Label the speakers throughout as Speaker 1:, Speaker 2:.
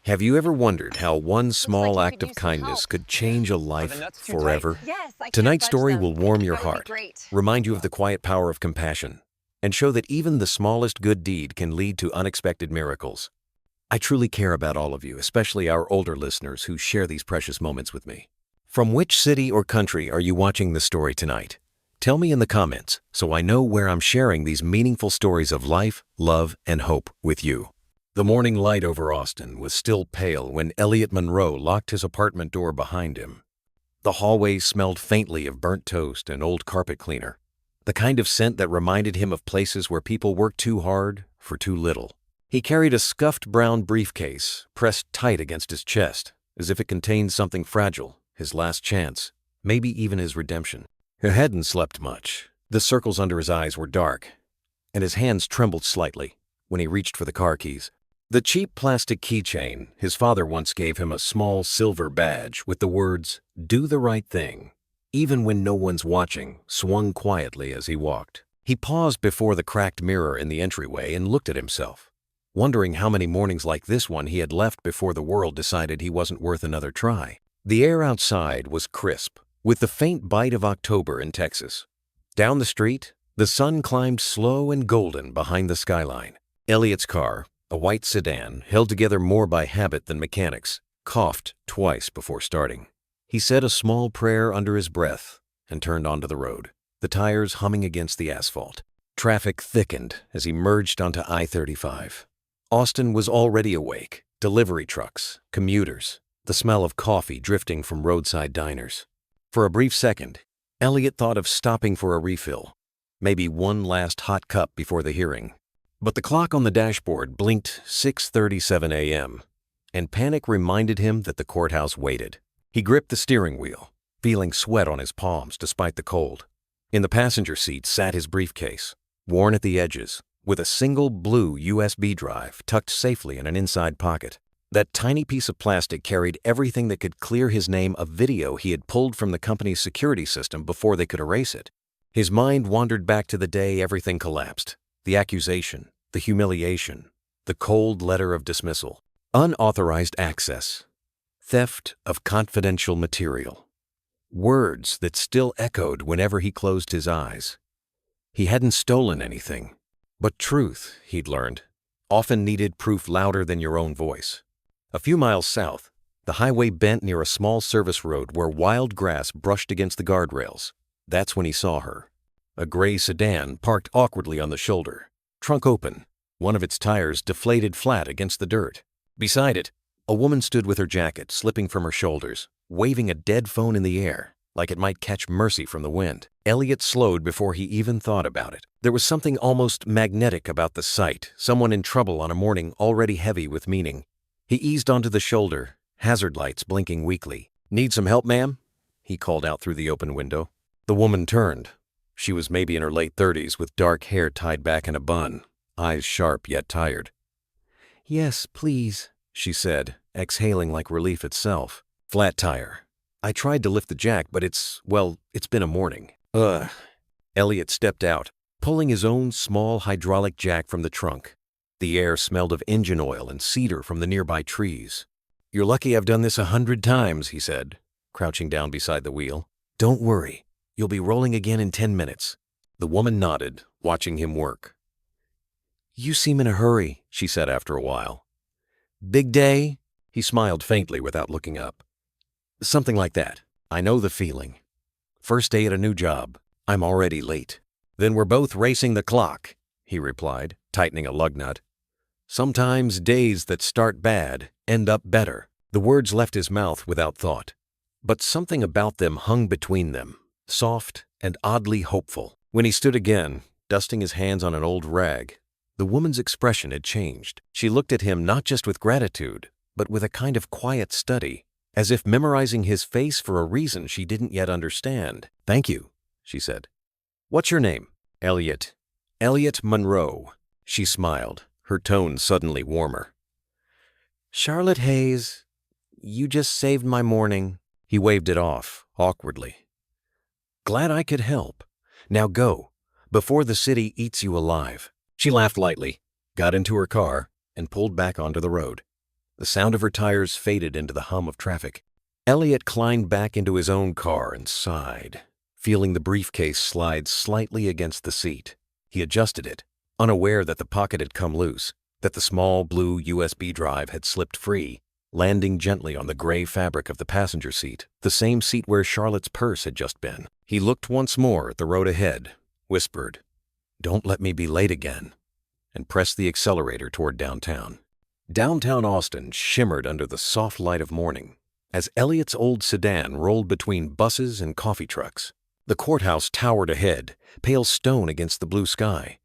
Speaker 1: Have you ever wondered how one
Speaker 2: Looks like
Speaker 1: small
Speaker 2: you could
Speaker 1: act of
Speaker 2: use some
Speaker 1: kindness
Speaker 2: help.
Speaker 1: could change a
Speaker 3: Are the
Speaker 1: life
Speaker 3: nuts too tight?
Speaker 1: forever?
Speaker 2: Yes, I can't
Speaker 1: Tonight's
Speaker 2: budge
Speaker 1: story
Speaker 2: them.
Speaker 1: will warm your
Speaker 2: That would be
Speaker 1: heart,
Speaker 2: great.
Speaker 1: remind you of the quiet power of compassion, and show that even the smallest good deed can lead to unexpected miracles. I truly care about all of you, especially our older listeners who share these precious moments with me. From which city or country are you watching the story tonight? Tell me in the comments so I know where I'm sharing these meaningful stories of life, love, and hope with you. The morning light over Austin was still pale when Elliot Monroe locked his apartment door behind him. The hallway smelled faintly of burnt toast and old carpet cleaner, the kind of scent that reminded him of places where people worked too hard for too little. He carried a scuffed brown briefcase pressed tight against his chest, as if it contained something fragile, his last chance, maybe even his redemption. He hadn't slept much. The circles under his eyes were dark, and his hands trembled slightly when he reached for the car keys. The cheap plastic keychain his father once gave him, a small silver badge with the words, "Do the right thing," even when no one's watching, swung quietly as he walked. He paused before the cracked mirror in the entryway and looked at himself, wondering how many mornings like this one he had left before the world decided he wasn't worth another try. The air outside was crisp, with the faint bite of October in Texas. Down the street, the sun climbed slow and golden behind the skyline. Elliot's car, a white sedan, held together more by habit than mechanics, coughed twice before starting. He said a small prayer under his breath and turned onto the road, the tires humming against the asphalt. Traffic thickened as he merged onto I-35. Austin was already awake. Delivery trucks, commuters, the smell of coffee drifting from roadside diners. For a brief second, Elliot thought of stopping for a refill, maybe one last hot cup before the hearing. But the clock on the dashboard blinked 6:37 a.m., and panic reminded him that the courthouse waited. He gripped the steering wheel, feeling sweat on his palms despite the cold. In the passenger seat sat his briefcase, worn at the edges, with a single blue USB drive tucked safely in an inside pocket. That tiny piece of plastic carried everything that could clear his name, a video he had pulled from the company's security system before they could erase it. His mind wandered back to the day everything collapsed. The accusation, the humiliation, the cold letter of dismissal, unauthorized access, theft of confidential material. Words that still echoed whenever he closed his eyes. He hadn't stolen anything, but truth, he'd learned, often needed proof louder than your own voice. A few miles south, the highway bent near a small service road where wild grass brushed against the guardrails. That's when he saw her. A gray sedan parked awkwardly on the shoulder, trunk open, one of its tires deflated flat against the dirt. Beside it, a woman stood with her jacket slipping from her shoulders, waving a dead phone in the air, like it might catch mercy from the wind. Elliot slowed before he even thought about it. There was something almost magnetic about the sight, someone in trouble on a morning already heavy with meaning. He eased onto the shoulder, hazard lights blinking weakly. "Need some help, ma'am?" he called out through the open window. The woman turned. She was maybe in her late 30s with dark hair tied back in a bun, eyes sharp yet tired. "Yes, please," she said, exhaling like relief itself. "Flat tire. I tried to lift the jack, but it's been a morning." Ugh. Elliot stepped out, pulling his own small hydraulic jack from the trunk. The air smelled of engine oil and cedar from the nearby trees. "You're lucky I've done this 100 times, he said, crouching down beside the wheel. "Don't worry. You'll be rolling again in 10 minutes. The woman nodded, watching him work. "You seem in a hurry," she said after a while. "Big day?" He smiled faintly without looking up. "Something like that. I know the feeling. First day at a new job. I'm already late." "Then we're both racing the clock," he replied, tightening a lug nut. "Sometimes days that start bad end up better." The words left his mouth without thought, but something about them hung between them, soft and oddly hopeful. When he stood again, dusting his hands on an old rag, the woman's expression had changed. She looked at him not just with gratitude, but with a kind of quiet study, as if memorizing his face for a reason she didn't yet understand. "Thank you," she said. "What's your name?" "Elliot. Elliot Monroe." She smiled, her tone suddenly warmer. "Charlotte Hayes, you just saved my morning." He waved it off, awkwardly. "Glad I could help. Now go, before the city eats you alive." She laughed lightly, got into her car, and pulled back onto the road. The sound of her tires faded into the hum of traffic. Elliot climbed back into his own car and sighed, feeling the briefcase slide slightly against the seat. He adjusted it, unaware that the pocket had come loose, that the small blue USB drive had slipped free, landing gently on the gray fabric of the passenger seat, the same seat where Charlotte's purse had just been. He looked once more at the road ahead, whispered, "Don't let me be late again," and pressed the accelerator toward downtown. Downtown Austin shimmered under the soft light of morning as Elliot's old sedan rolled between buses and coffee trucks. The courthouse towered ahead, pale stone against the blue sky.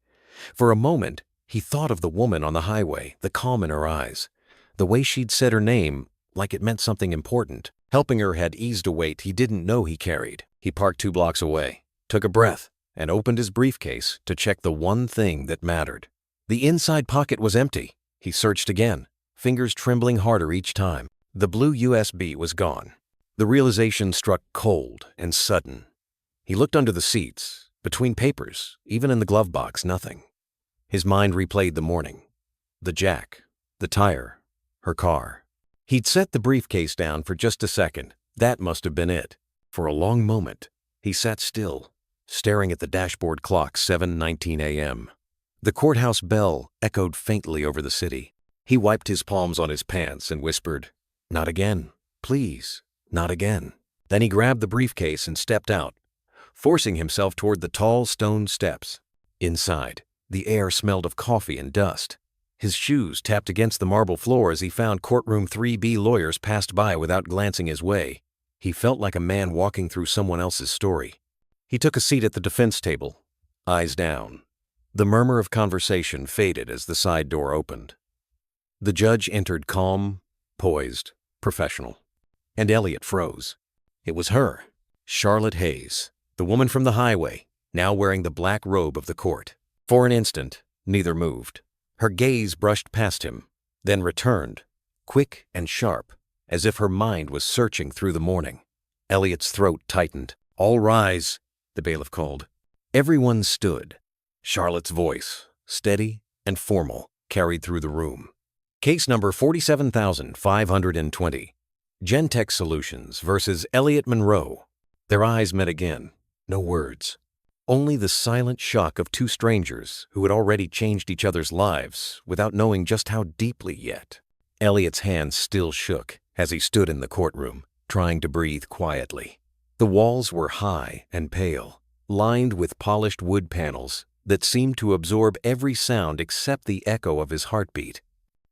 Speaker 1: For a moment, he thought of the woman on the highway, the calm in her eyes, the way she'd said her name like it meant something important. Helping her had eased a weight he didn't know he carried. He parked 2 blocks away, took a breath, and opened his briefcase to check the one thing that mattered. The inside pocket was empty. He searched again, fingers trembling harder each time. The blue USB was gone. The realization struck cold and sudden. He looked under the seats, between papers, even in the glove box, nothing. His mind replayed the morning. The jack, the tire, her car. He'd set the briefcase down for just a second. That must have been it. For a long moment, he sat still, staring at the dashboard clock, 7:19 a.m. The courthouse bell echoed faintly over the city. He wiped his palms on his pants and whispered, "Not again. Please, not again." Then he grabbed the briefcase and stepped out, forcing himself toward the tall stone steps. Inside, the air smelled of coffee and dust. His shoes tapped against the marble floor as he found courtroom 3B lawyers passed by without glancing his way. He felt like a man walking through someone else's story. He took a seat at the defense table, eyes down. The murmur of conversation faded as the side door opened. The judge entered calm, poised, professional. And Elliot froze. It was her, Charlotte Hayes, the woman from the highway, now wearing the black robe of the court. For an instant, neither moved. Her gaze brushed past him, then returned, quick and sharp, as if her mind was searching through the morning. Elliot's throat tightened. "All rise," the bailiff called. Everyone stood. Charlotte's voice, steady and formal, carried through the room. Case number 47,520. Gentech Solutions versus Elliot Monroe. Their eyes met again. No words. Only the silent shock of 2 strangers who had already changed each other's lives without knowing just how deeply yet. Elliot's hands still shook as he stood in the courtroom, trying to breathe quietly. The walls were high and pale, lined with polished wood panels that seemed to absorb every sound except the echo of his heartbeat.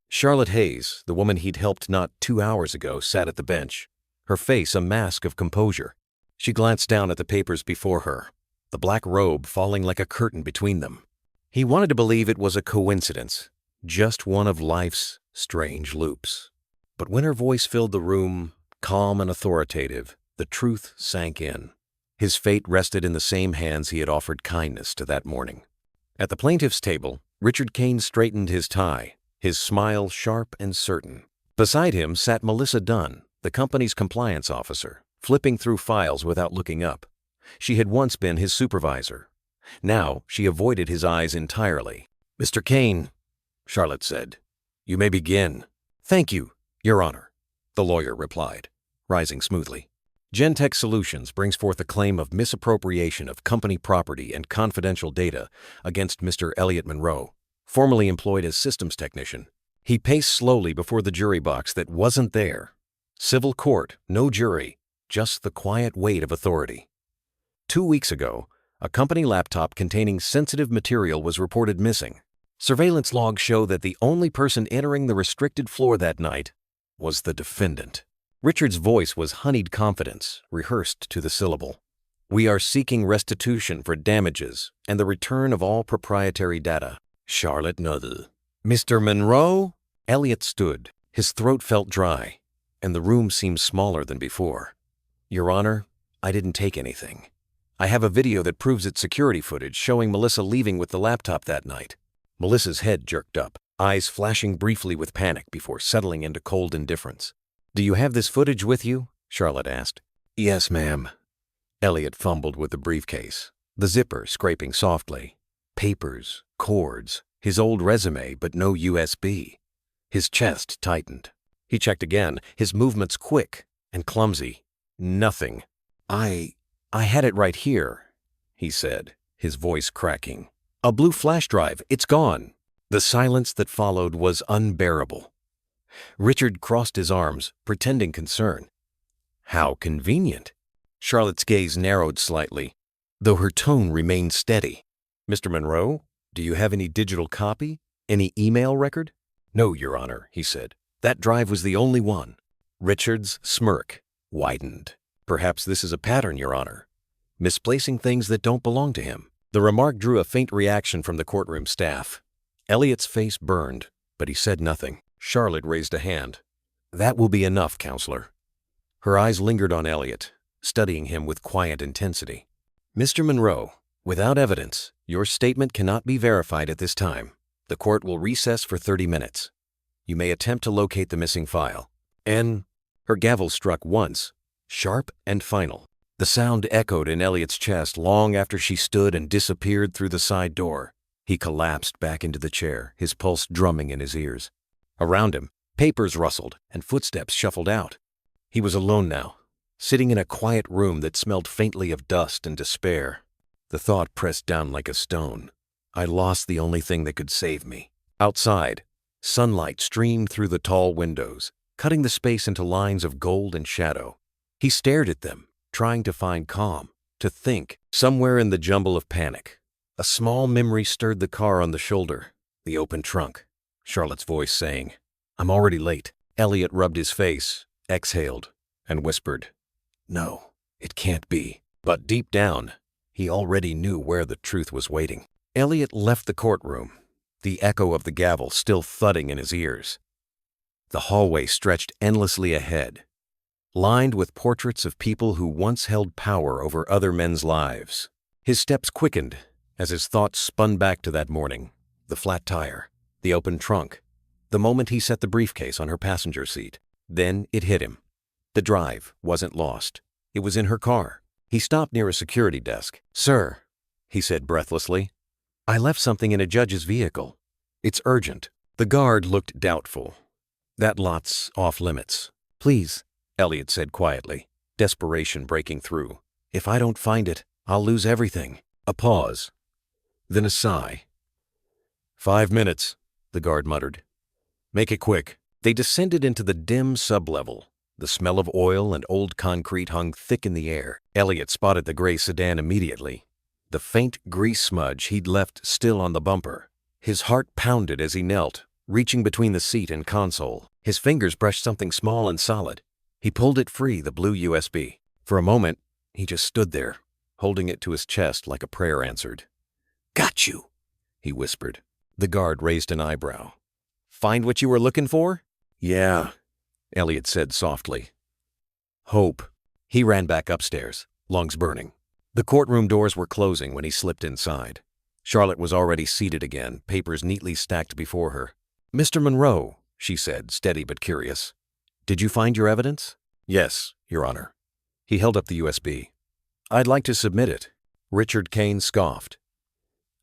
Speaker 1: Charlotte Hayes, the woman he'd helped not 2 hours ago, sat at the bench, her face a mask of composure. She glanced down at the papers before her, the black robe falling like a curtain between them. He wanted to believe it was a coincidence, just one of life's strange loops. But when her voice filled the room, calm and authoritative, the truth sank in. His fate rested in the same hands he had offered kindness to that morning. At the plaintiff's table, Richard Kane straightened his tie, his smile sharp and certain. Beside him sat Melissa Dunn, the company's compliance officer, flipping through files without looking up. She had once been his supervisor. Now she avoided his eyes entirely. "Mr. Kane," Charlotte said, "you may begin." "Thank you, Your Honor," the lawyer replied, rising smoothly. Gentech Solutions brings forth a claim of misappropriation of company property and confidential data against Mr. Elliot Monroe, formerly employed as systems technician. He paced slowly before the jury box that wasn't there. Civil court, no jury, just the quiet weight of authority. 2 weeks ago, a company laptop containing sensitive material was reported missing. Surveillance logs show that the only person entering the restricted floor that night was the defendant. Richard's voice was honeyed confidence, rehearsed to the syllable. "We are seeking restitution for damages and the return of all proprietary data." Charlotte nodded. "Mr. Monroe?" Elliot stood. His throat felt dry, and the room seemed smaller than before. "Your Honor, I didn't take anything. I have a video that proves it's security footage showing Melissa leaving with the laptop that night." Melissa's head jerked up, eyes flashing briefly with panic before settling into cold indifference. "Do you have this footage with you?" Charlotte asked. "Yes, ma'am." Elliot fumbled with the briefcase, the zipper scraping softly. Papers, cords, his old resume, but no USB. His chest tightened. He checked again, his movements quick and clumsy. Nothing. I had it right here, he said, his voice cracking. A blue flash drive, it's gone. The silence that followed was unbearable. Richard crossed his arms, pretending concern. How convenient. Charlotte's gaze narrowed slightly, though her tone remained steady. Mr. Monroe, do you have any digital copy? Any email record? No, Your Honor, he said. That drive was the only one. Richard's smirk widened. Perhaps this is a pattern, Your Honor. Misplacing things that don't belong to him. The remark drew a faint reaction from the courtroom staff. Elliot's face burned, but he said nothing. Charlotte raised a hand. That will be enough, Counselor. Her eyes lingered on Elliot, studying him with quiet intensity. Mr. Monroe, without evidence, your statement cannot be verified at this time. The court will recess for 30 minutes. You may attempt to locate the missing file. And her gavel struck once, sharp and final. The sound echoed in Elliot's chest long after she stood and disappeared through the side door. He collapsed back into the chair, his pulse drumming in his ears. Around him, papers rustled and footsteps shuffled out. He was alone now, sitting in a quiet room that smelled faintly of dust and despair. The thought pressed down like a stone. I lost the only thing that could save me. Outside, sunlight streamed through the tall windows, cutting the space into lines of gold and shadow. He stared at them, trying to find calm, to think. Somewhere in the jumble of panic, a small memory stirred the car on the shoulder, the open trunk. Charlotte's voice saying, I'm already late. Elliot rubbed his face, exhaled, and whispered, No, it can't be. But deep down, he already knew where the truth was waiting. Elliot left the courtroom, the echo of the gavel still thudding in his ears. The hallway stretched endlessly ahead, lined with portraits of people who once held power over other men's lives. His steps quickened as his thoughts spun back to that morning, the flat tire, the open trunk, the moment he set the briefcase on her passenger seat. Then it hit him. The drive wasn't lost. It was in her car. He stopped near a security desk. Sir, he said breathlessly, I left something in a judge's vehicle. It's urgent. The guard looked doubtful. That lot's off limits. Please, Elliot said quietly, desperation breaking through. If I don't find it, I'll lose everything. A pause, then a sigh. 5 minutes, the guard muttered. Make it quick. They descended into the dim sublevel. The smell of oil and old concrete hung thick in the air. Elliot spotted the gray sedan immediately, the faint grease smudge he'd left still on the bumper. His heart pounded as he knelt, reaching between the seat and console. His fingers brushed something small and solid. He pulled it free, the blue USB. For a moment, he just stood there, holding it to his chest like a prayer answered. Got you, he whispered. The guard raised an eyebrow. Find what you were looking for? Yeah, Elliot said softly. Hope. He ran back upstairs, lungs burning. The courtroom doors were closing when he slipped inside. Charlotte was already seated again, papers neatly stacked before her. Mr. Monroe, she said, steady but curious. Did you find your evidence? Yes, Your Honor. He held up the USB. I'd like to submit it. Richard Kane scoffed.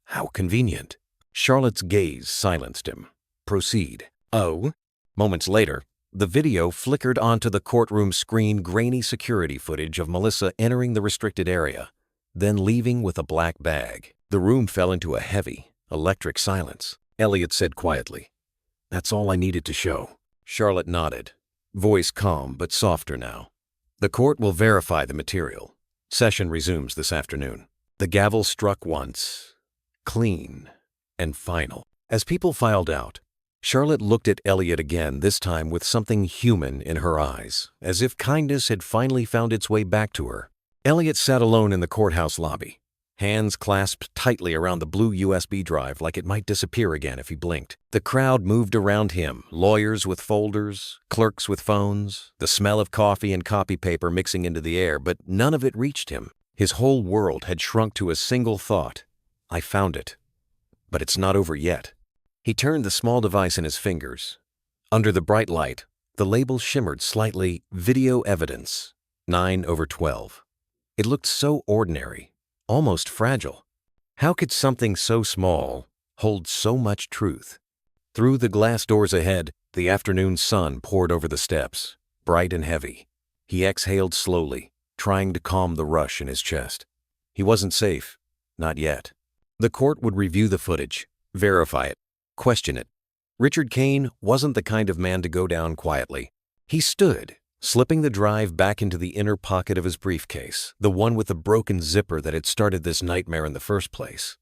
Speaker 1: How convenient. Charlotte's gaze silenced him. Proceed. Oh? Moments later, the video flickered onto the courtroom screen grainy security footage of Melissa entering the restricted area, then leaving with a black bag. The room fell into a heavy, electric silence. Elliot said quietly, That's all I needed to show. Charlotte nodded, voice calm but softer now. The court will verify the material. Session resumes this afternoon. The gavel struck once, clean and final. As people filed out, Charlotte looked at Elliot again, this time with something human in her eyes, as if kindness had finally found its way back to her. Elliot sat alone in the courthouse lobby, hands clasped tightly around the blue USB drive like it might disappear again if he blinked. The crowd moved around him, lawyers with folders, clerks with phones, the smell of coffee and copy paper mixing into the air, but none of it reached him. His whole world had shrunk to a single thought. I found it. But it's not over yet. He turned the small device in his fingers. Under the bright light, the label shimmered slightly, video evidence, 9/12. It looked so ordinary, almost fragile. How could something so small hold so much truth? Through the glass doors ahead, the afternoon sun poured over the steps, bright and heavy. He exhaled slowly, trying to calm the rush in his chest. He wasn't safe. Not yet. The court would review the footage, verify it, question it. Richard Kane wasn't the kind of man to go down quietly. He stood, slipping the drive back into the inner pocket of his briefcase, the one with the broken zipper that had started this nightmare in the first place.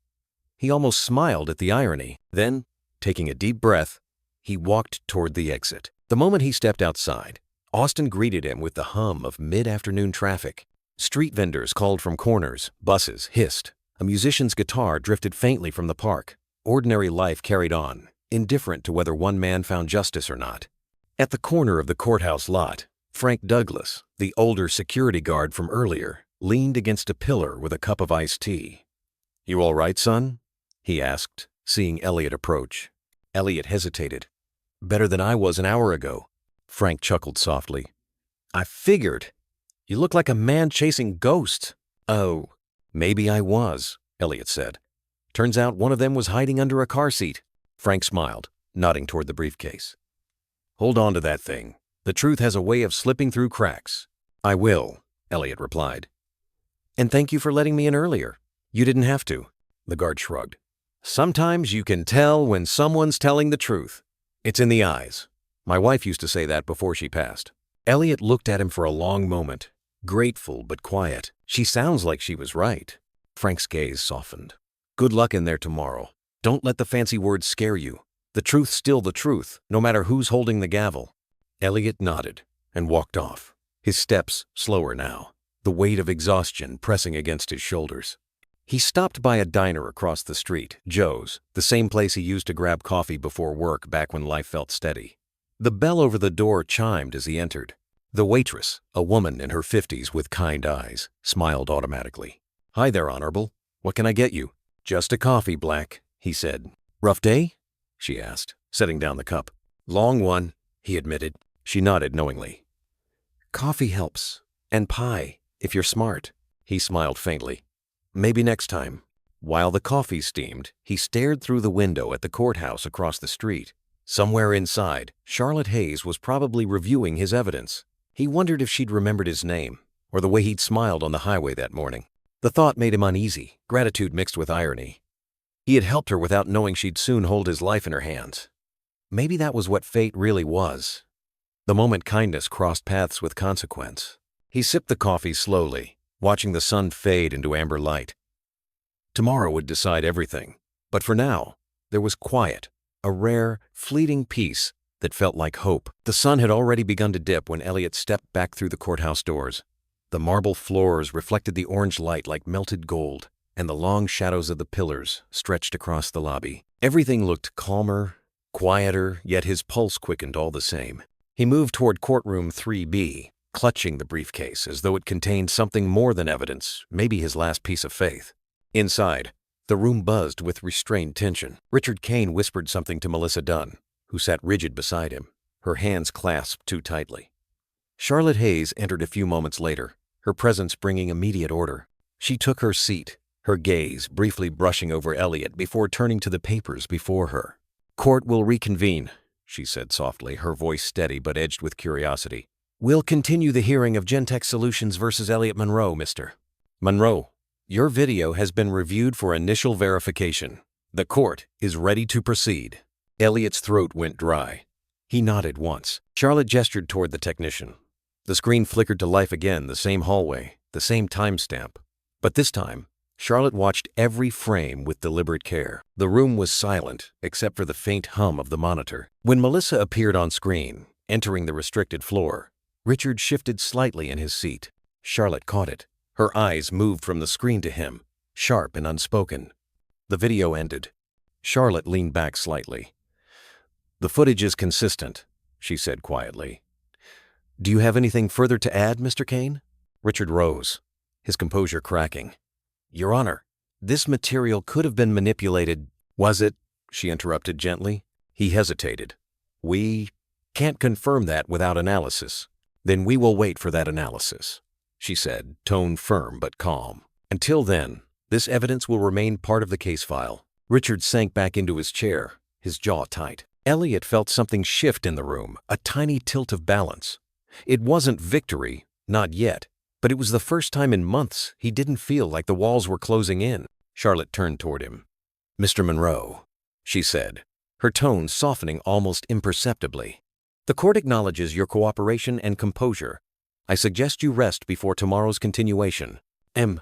Speaker 1: He almost smiled at the irony. Then, taking a deep breath, he walked toward the exit. The moment he stepped outside, Austin greeted him with the hum of mid-afternoon traffic. Street vendors called from corners, buses hissed. A musician's guitar drifted faintly from the park. Ordinary life carried on, indifferent to whether one man found justice or not. At the corner of the courthouse lot, Frank Douglas, the older security guard from earlier, leaned against a pillar with a cup of iced tea. "You all right, son?" he asked, seeing Elliot approach. Elliot hesitated. "Better than I was an hour ago." Frank chuckled softly. "I figured. You look like a man chasing ghosts." "Oh, maybe I was," Elliot said. "Turns out one of them was hiding under a car seat." Frank smiled, nodding toward the briefcase. "Hold on to that thing. The truth has a way of slipping through cracks." "I will," Elliot replied. "And thank you for letting me in earlier." "You didn't have to," the guard shrugged. "Sometimes you can tell when someone's telling the truth. It's in the eyes. My wife used to say that before she passed." Elliot looked at him for a long moment, grateful but quiet. She sounds like she was right. Frank's gaze softened. "Good luck in there tomorrow. Don't let the fancy words scare you. The truth's still the truth, no matter who's holding the gavel." Elliot nodded and walked off, his steps slower now, the weight of exhaustion pressing against his shoulders. He stopped by a diner across the street, Joe's, the same place he used to grab coffee before work back when life felt steady. The bell over the door chimed as he entered. The waitress, a woman in her 50s with kind eyes, smiled automatically. "Hi there, Honorable. What can I get you?" "Just a coffee, Black," he said. "Rough day?" she asked, setting down the cup. "Long one," he admitted. She nodded knowingly. "Coffee helps. And pie, if you're smart." He smiled faintly. "Maybe next time." While the coffee steamed, he stared through the window at the courthouse across the street. Somewhere inside, Charlotte Hayes was probably reviewing his evidence. He wondered if she'd remembered his name, or the way he'd smiled on the highway that morning. The thought made him uneasy, gratitude mixed with irony. He had helped her without knowing she'd soon hold his life in her hands. Maybe that was what fate really was. The moment kindness crossed paths with consequence. He sipped the coffee slowly, watching the sun fade into amber light. Tomorrow would decide everything, but for now, there was quiet, a rare, fleeting peace that felt like hope. The sun had already begun to dip when Elliot stepped back through the courthouse doors. The marble floors reflected the orange light like melted gold, and the long shadows of the pillars stretched across the lobby. Everything looked calmer, quieter, yet his pulse quickened all the same. He moved toward courtroom 3B, clutching the briefcase as though it contained something more than evidence, maybe his last piece of faith. Inside, the room buzzed with restrained tension. Richard Kane whispered something to Melissa Dunn, who sat rigid beside him, her hands clasped too tightly. Charlotte Hayes entered a few moments later, her presence bringing immediate order. She took her seat, her gaze briefly brushing over Elliot before turning to the papers before her. "Court will reconvene," she said softly, her voice steady but edged with curiosity. "We'll continue the hearing of Gentex Solutions versus Elliot Monroe, Mr. Monroe. Your video has been reviewed for initial verification. The court is ready to proceed." Elliot's throat went dry. He nodded once. Charlotte gestured toward the technician. The screen flickered to life again, the same hallway, the same timestamp. But this time, Charlotte watched every frame with deliberate care. The room was silent, except for the faint hum of the monitor. When Melissa appeared on screen, entering the restricted floor, Richard shifted slightly in his seat. Charlotte caught it. Her eyes moved from the screen to him, sharp and unspoken. The video ended. Charlotte leaned back slightly. "The footage is consistent," she said quietly. "Do you have anything further to add, Mr. Kane?" Richard rose, his composure cracking. "Your Honor, this material could have been manipulated." "Was it?" she interrupted gently. He hesitated. "We can't confirm that without analysis." "Then we will wait for that analysis," she said, tone firm but calm. "Until then, this evidence will remain part of the case file." Richard sank back into his chair, his jaw tight. Elliot felt something shift in the room, a tiny tilt of balance. It wasn't victory, not yet, but it was the first time in months he didn't feel like the walls were closing in. Charlotte turned toward him. "Mr. Monroe," she said, her tone softening almost imperceptibly. "The court acknowledges your cooperation and composure. I suggest you rest before tomorrow's continuation. M."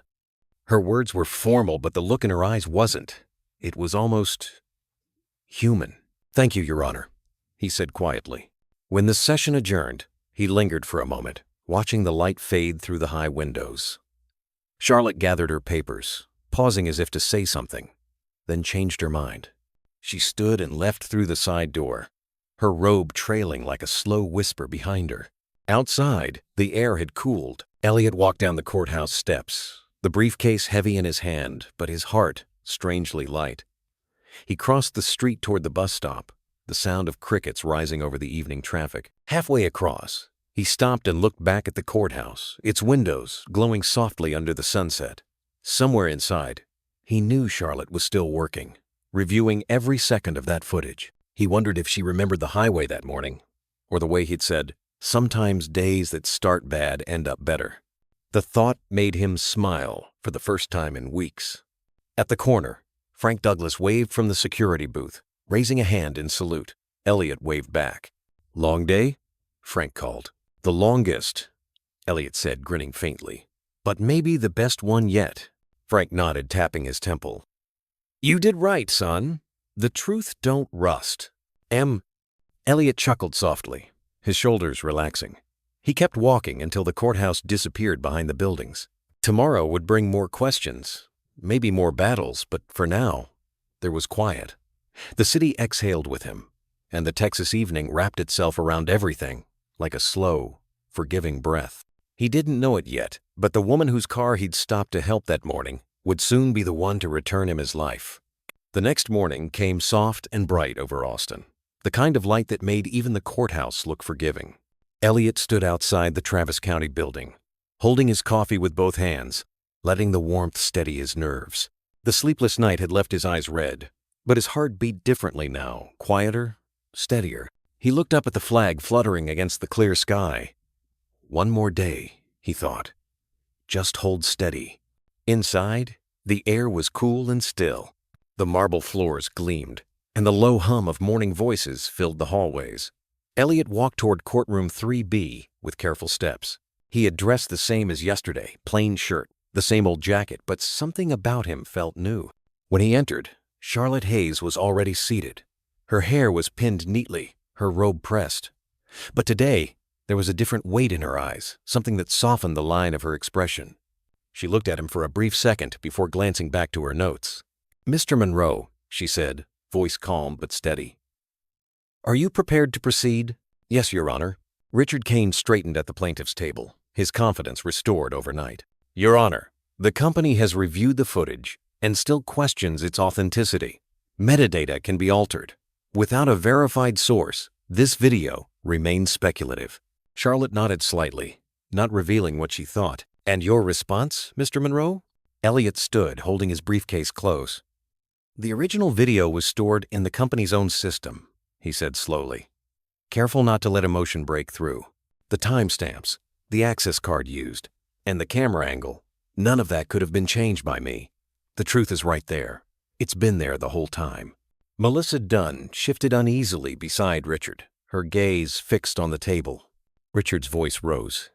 Speaker 1: Her words were formal, but the look in her eyes wasn't. It was almost human. "Thank you, Your Honor," he said quietly. When the session adjourned, he lingered for a moment, watching the light fade through the high windows. Charlotte gathered her papers, pausing as if to say something, then changed her mind. She stood and left through the side door, her robe trailing like a slow whisper behind her. Outside, the air had cooled. Elliot walked down the courthouse steps, the briefcase heavy in his hand, but his heart strangely light. He crossed the street toward the bus stop, the sound of crickets rising over the evening traffic. Halfway across, he stopped and looked back at the courthouse, its windows glowing softly under the sunset. Somewhere inside, he knew Charlotte was still working, reviewing every second of that footage. He wondered if she remembered the highway that morning, or the way he'd said, "Sometimes days that start bad end up better." The thought made him smile for the first time in weeks. At the corner, Frank Douglas waved from the security booth, raising a hand in salute. Elliot waved back. "Long day?" Frank called. "The longest," Elliot said, grinning faintly. "But maybe the best one yet." Frank nodded, tapping his temple. "You did right, son. The truth don't rust." Elliot chuckled softly, his shoulders relaxing. He kept walking until the courthouse disappeared behind the buildings. Tomorrow would bring more questions, maybe more battles, but for now, there was quiet. The city exhaled with him, and the Texas evening wrapped itself around everything like a slow, forgiving breath. He didn't know it yet, but the woman whose car he'd stopped to help that morning would soon be the one to return him his life. The next morning came soft and bright over Austin, the kind of light that made even the courthouse look forgiving. Elliot stood outside the Travis County building, holding his coffee with both hands, letting the warmth steady his nerves. The sleepless night had left his eyes red, but his heart beat differently now, quieter, steadier. He looked up at the flag fluttering against the clear sky. One more day, he thought. Just hold steady. Inside, the air was cool and still. The marble floors gleamed, and the low hum of morning voices filled the hallways. Elliot walked toward courtroom 3B with careful steps. He had dressed the same as yesterday, plain shirt, the same old jacket, but something about him felt new. When he entered, Charlotte Hayes was already seated. Her hair was pinned neatly, her robe pressed. But today, there was a different weight in her eyes, something that softened the line of her expression. She looked at him for a brief second before glancing back to her notes. "Mr. Monroe," she said, voice calm but steady. "Are you prepared to proceed?" "Yes, Your Honor." Richard Kane straightened at the plaintiff's table, his confidence restored overnight. "Your Honor, the company has reviewed the footage and still questions its authenticity. Metadata can be altered. Without a verified source, this video remains speculative." Charlotte nodded slightly, not revealing what she thought. "And your response, Mr. Monroe?" Elliot stood, holding his briefcase close. "The original video was stored in the company's own system," he said slowly, careful not to let emotion break through. "The timestamps, the access card used, and the camera angle, none of that could have been changed by me. The truth is right there. It's been there the whole time." Melissa Dunn shifted uneasily beside Richard, her gaze fixed on the table. Richard's voice rose.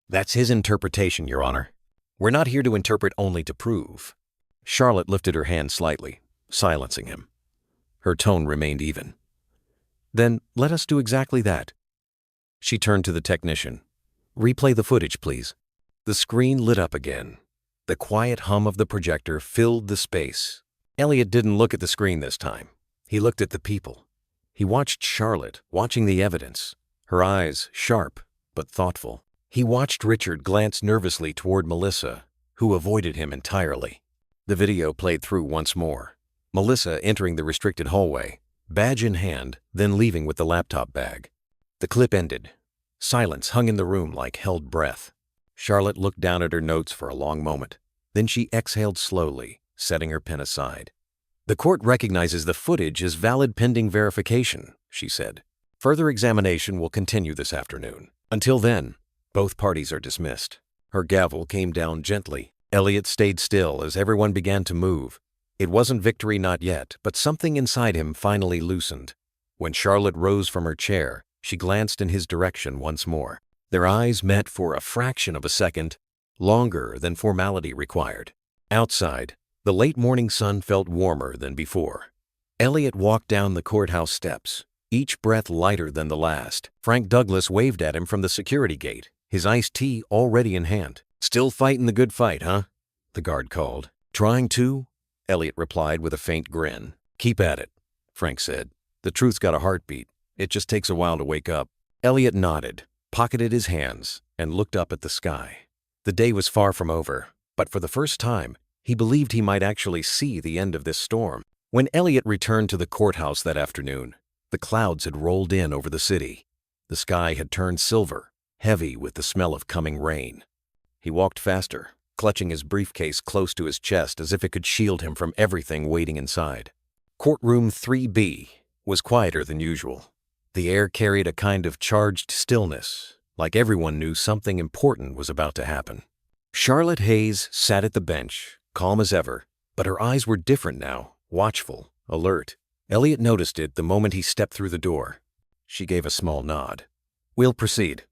Speaker 1: "That's his interpretation, Your Honor. We're not here to interpret, only to prove." Charlotte lifted her hand slightly, silencing him. Her tone remained even. "Then let us do exactly that." She turned to the technician. "Replay the footage, please." The screen lit up again. The quiet hum of the projector filled the space. Elliot didn't look at the screen this time. He looked at the people. He watched Charlotte, watching the evidence, her eyes sharp but thoughtful. He watched Richard glance nervously toward Melissa, who avoided him entirely. The video played through once more. Melissa entering the restricted hallway, badge in hand, then leaving with the laptop bag. The clip ended. Silence hung in the room like held breath. Charlotte looked down at her notes for a long moment. Then she exhaled slowly, setting her pen aside. "The court recognizes the footage as valid pending verification," she said. "Further examination will continue this afternoon. Until then, both parties are dismissed." Her gavel came down gently. Elliot stayed still as everyone began to move. It wasn't victory, not yet, but something inside him finally loosened. When Charlotte rose from her chair, she glanced in his direction once more. Their eyes met for a fraction of a second, longer than formality required. Outside, the late morning sun felt warmer than before. Elliot walked down the courthouse steps, each breath lighter than the last. Frank Douglas waved at him from the security gate, his iced tea already in hand. "Still fighting the good fight, huh?" the guard called. "Trying to?" Elliot replied with a faint grin. "Keep at it," Frank said. "The truth's got a heartbeat. It just takes a while to wake up." Elliot nodded, pocketed his hands, and looked up at the sky. The day was far from over, but for the first time, he believed he might actually see the end of this storm. When Elliot returned to the courthouse that afternoon, the clouds had rolled in over the city. The sky had turned silver, heavy with the smell of coming rain. He walked faster, clutching his briefcase close to his chest as if it could shield him from everything waiting inside. Courtroom 3B was quieter than usual. The air carried a kind of charged stillness, like everyone knew something important was about to happen. Charlotte Hayes sat at the bench, calm as ever, but her eyes were different now, watchful, alert. Elliot noticed it the moment he stepped through the door. She gave a small nod. "We'll proceed."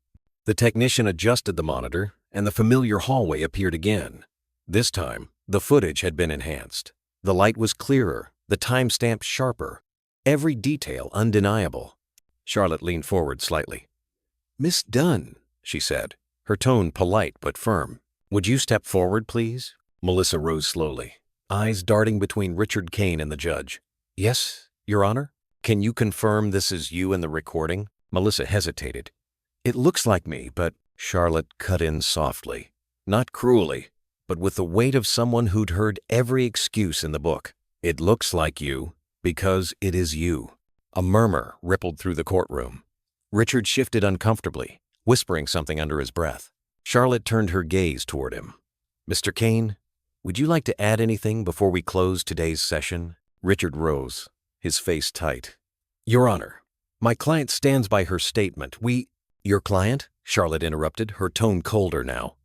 Speaker 1: The technician adjusted the monitor, and the familiar hallway appeared again. This time, the footage had been enhanced. The light was clearer, the timestamp sharper, every detail undeniable. Charlotte leaned forward slightly. "Miss Dunn," she said, her tone polite but firm. "Would you step forward, please?" Melissa rose slowly, eyes darting between Richard Kane and the judge. "Yes, Your Honor? Can you confirm this is you in the recording?" Melissa hesitated. "It looks like me, but—" Charlotte cut in softly, not cruelly, but with the weight of someone who'd heard every excuse in the book. "It looks like you because it is you." A murmur rippled through the courtroom. Richard shifted uncomfortably, whispering something under his breath. Charlotte turned her gaze toward him. "Mr. Kane, would you like to add anything before we close today's session?" Richard rose, his face tight. "Your Honor, my client stands by her statement. Your client?" Charlotte interrupted, her tone colder now.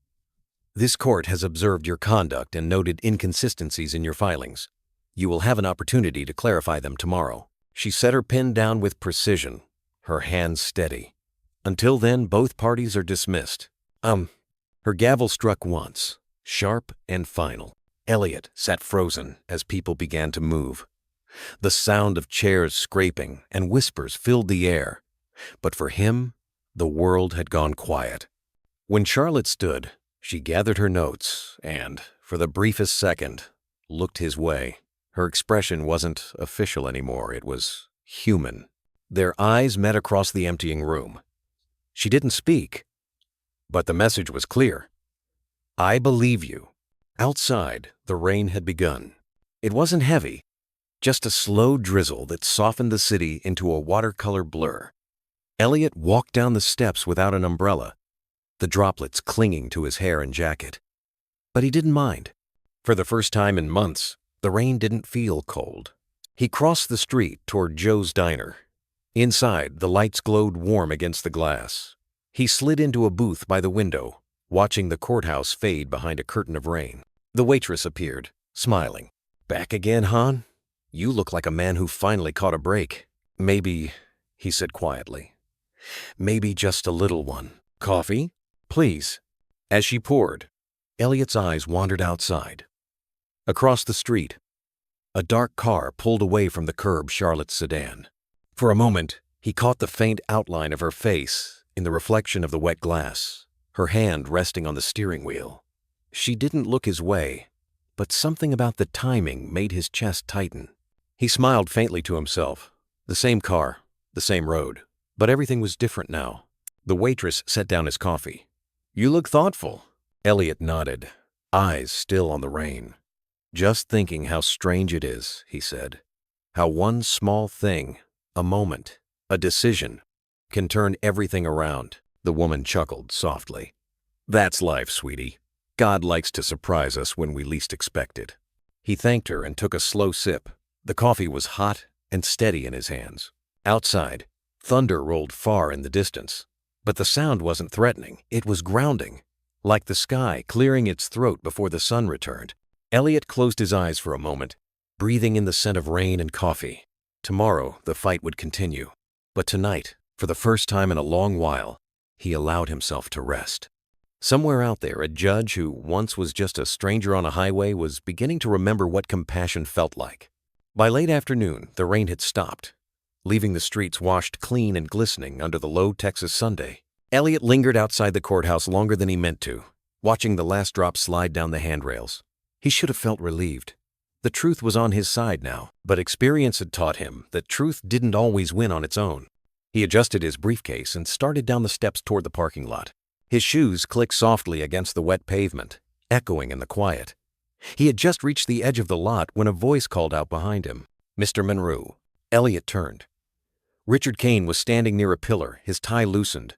Speaker 1: "This court has observed your conduct and noted inconsistencies in your filings. You will have an opportunity to clarify them tomorrow." She set her pen down with precision, her hands steady. "Until then, both parties are dismissed." Her gavel struck once, sharp and final. Elliot sat frozen as people began to move. The sound of chairs scraping and whispers filled the air. But for him, the world had gone quiet. When Charlotte stood, she gathered her notes and, for the briefest second, looked his way. Her expression wasn't official anymore, it was human. Their eyes met across the emptying room. She didn't speak, but the message was clear. "I believe you." Outside, the rain had begun. It wasn't heavy, just a slow drizzle that softened the city into a watercolor blur. Elliot walked down the steps without an umbrella, the droplets clinging to his hair and jacket. But he didn't mind. For the first time in months, the rain didn't feel cold. He crossed the street toward Joe's Diner. Inside, the lights glowed warm against the glass. He slid into a booth by the window, watching the courthouse fade behind a curtain of rain. The waitress appeared, smiling. "Back again, hon? You look like a man who finally caught a break." "Maybe," he said quietly. "Maybe just a little one. Coffee? Please." As she poured, Elliot's eyes wandered outside. Across the street, a dark car pulled away from the curb Charlotte's sedan. For a moment, he caught the faint outline of her face in the reflection of the wet glass, her hand resting on the steering wheel. She didn't look his way, but something about the timing made his chest tighten. He smiled faintly to himself. The same car, the same road, but everything was different now. The waitress set down his coffee. "You look thoughtful." Elliot nodded, eyes still on the rain. "Just thinking how strange it is," he said. "How one small thing, a moment, a decision, can turn everything around." The woman chuckled softly. "That's life, sweetie. God likes to surprise us when we least expect it." He thanked her and took a slow sip, The coffee was hot and steady in his hands. Outside, thunder rolled far in the distance. But the sound wasn't threatening, it was grounding, like the sky clearing its throat before the sun returned. Elliot closed his eyes for a moment, breathing in the scent of rain and coffee. Tomorrow, the fight would continue. But tonight, for the first time in a long while, he allowed himself to rest. Somewhere out there, a judge who once was just a stranger on a highway was beginning to remember what compassion felt like. By late afternoon, the rain had stopped, leaving the streets washed clean and glistening under the low Texas Sunday. Elliot lingered outside the courthouse longer than he meant to, watching the last drop slide down the handrails. He should have felt relieved. The truth was on his side now, but experience had taught him that truth didn't always win on its own. He adjusted his briefcase and started down the steps toward the parking lot. His shoes clicked softly against the wet pavement, echoing in the quiet. He had just reached the edge of the lot when a voice called out behind him, "Mr. Monroe." Elliot turned. Richard Kane was standing near a pillar, his tie loosened,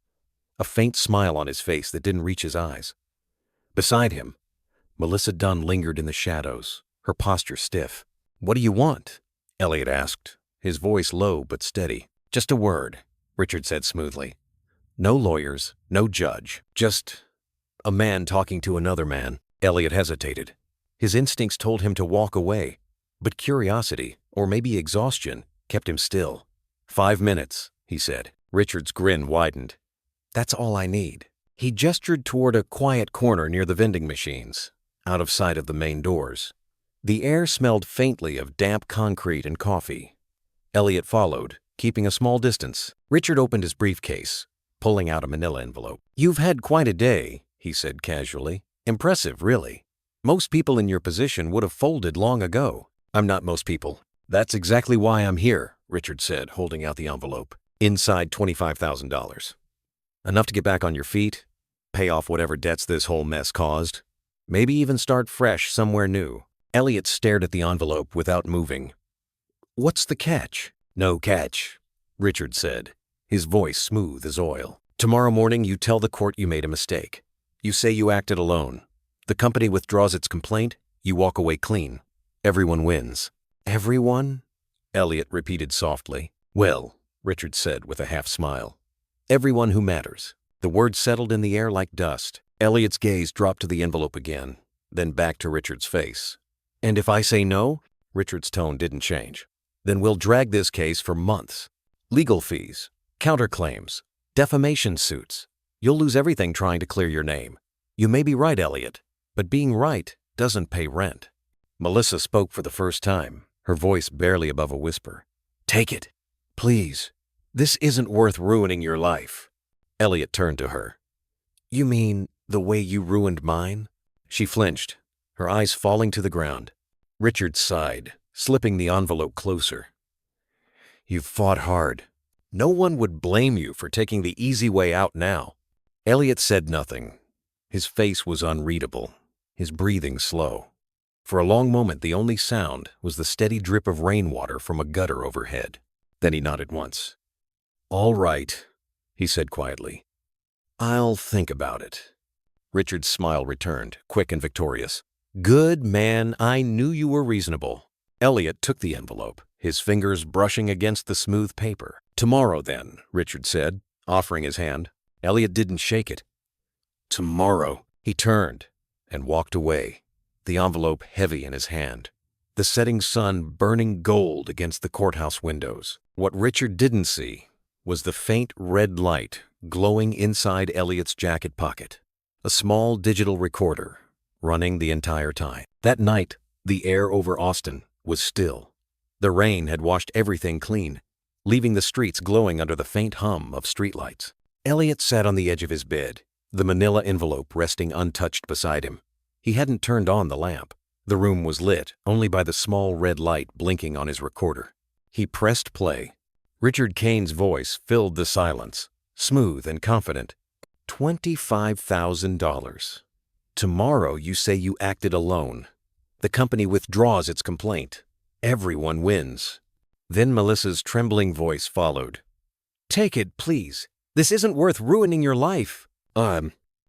Speaker 1: a faint smile on his face that didn't reach his eyes. Beside him, Melissa Dunn lingered in the shadows, her posture stiff. "What do you want?" Elliot asked, his voice low but steady. "Just a word," Richard said smoothly. "No lawyers, no judge, just a man talking to another man." Elliot hesitated. His instincts told him to walk away, but curiosity, or maybe exhaustion, kept him still. "5 minutes," he said. Richard's grin widened. "That's all I need." He gestured toward a quiet corner near the vending machines, out of sight of the main doors. The air smelled faintly of damp concrete and coffee. Elliot followed, keeping a small distance. Richard opened his briefcase, pulling out a manila envelope. "You've had quite a day," he said casually. "Impressive, really. Most people in your position would have folded long ago." "I'm not most people. That's exactly why I'm here," Richard said, holding out the envelope. Inside $25,000. Enough to get back on your feet, pay off whatever debts this whole mess caused, maybe even start fresh somewhere new. Elliot stared at the envelope without moving. "What's the catch?" "No catch," Richard said, his voice smooth as oil. "Tomorrow morning you tell the court you made a mistake. You say you acted alone. The company withdraws its complaint, you walk away clean. Everyone wins." "Everyone?" Elliot repeated softly. "Well," Richard said with a half-smile, "everyone who matters." The words settled in the air like dust. Elliot's gaze dropped to the envelope again, then back to Richard's face. "And if I say no?" Richard's tone didn't change. "Then we'll drag this case for months. Legal fees, counterclaims, defamation suits. You'll lose everything trying to clear your name. You may be right, Elliot, but being right doesn't pay rent." Melissa spoke for the first time, her voice barely above a whisper. "Take it, please. This isn't worth ruining your life." Elliot turned to her. "You mean the way you ruined mine?" She flinched, her eyes falling to the ground. Richard sighed, slipping the envelope closer. "You've fought hard. No one would blame you for taking the easy way out now." Elliot said nothing. His face was unreadable, his breathing slow. For a long moment, the only sound was the steady drip of rainwater from a gutter overhead. Then he nodded once. "All right," he said quietly. "I'll think about it." Richard's smile returned, quick and victorious. "Good man, I knew you were reasonable." Elliot took the envelope, his fingers brushing against the smooth paper. "Tomorrow, then," Richard said, offering his hand. Elliot didn't shake it. "Tomorrow." He turned and walked away, the envelope heavy in his hand, the setting sun burning gold against the courthouse windows. What Richard didn't see was the faint red light glowing inside Elliot's jacket pocket, a small digital recorder running the entire time. That night, the air over Austin was still. The rain had washed everything clean, leaving the streets glowing under the faint hum of streetlights. Elliot sat on the edge of his bed, the manila envelope resting untouched beside him. He hadn't turned on the lamp. The room was lit only by the small red light blinking on his recorder. He pressed play. Richard Kane's voice filled the silence, smooth and confident. $25,000. Tomorrow you say you acted alone. The company withdraws its complaint. Everyone wins. Then Melissa's trembling voice followed. "Take it, please. This isn't worth ruining your life."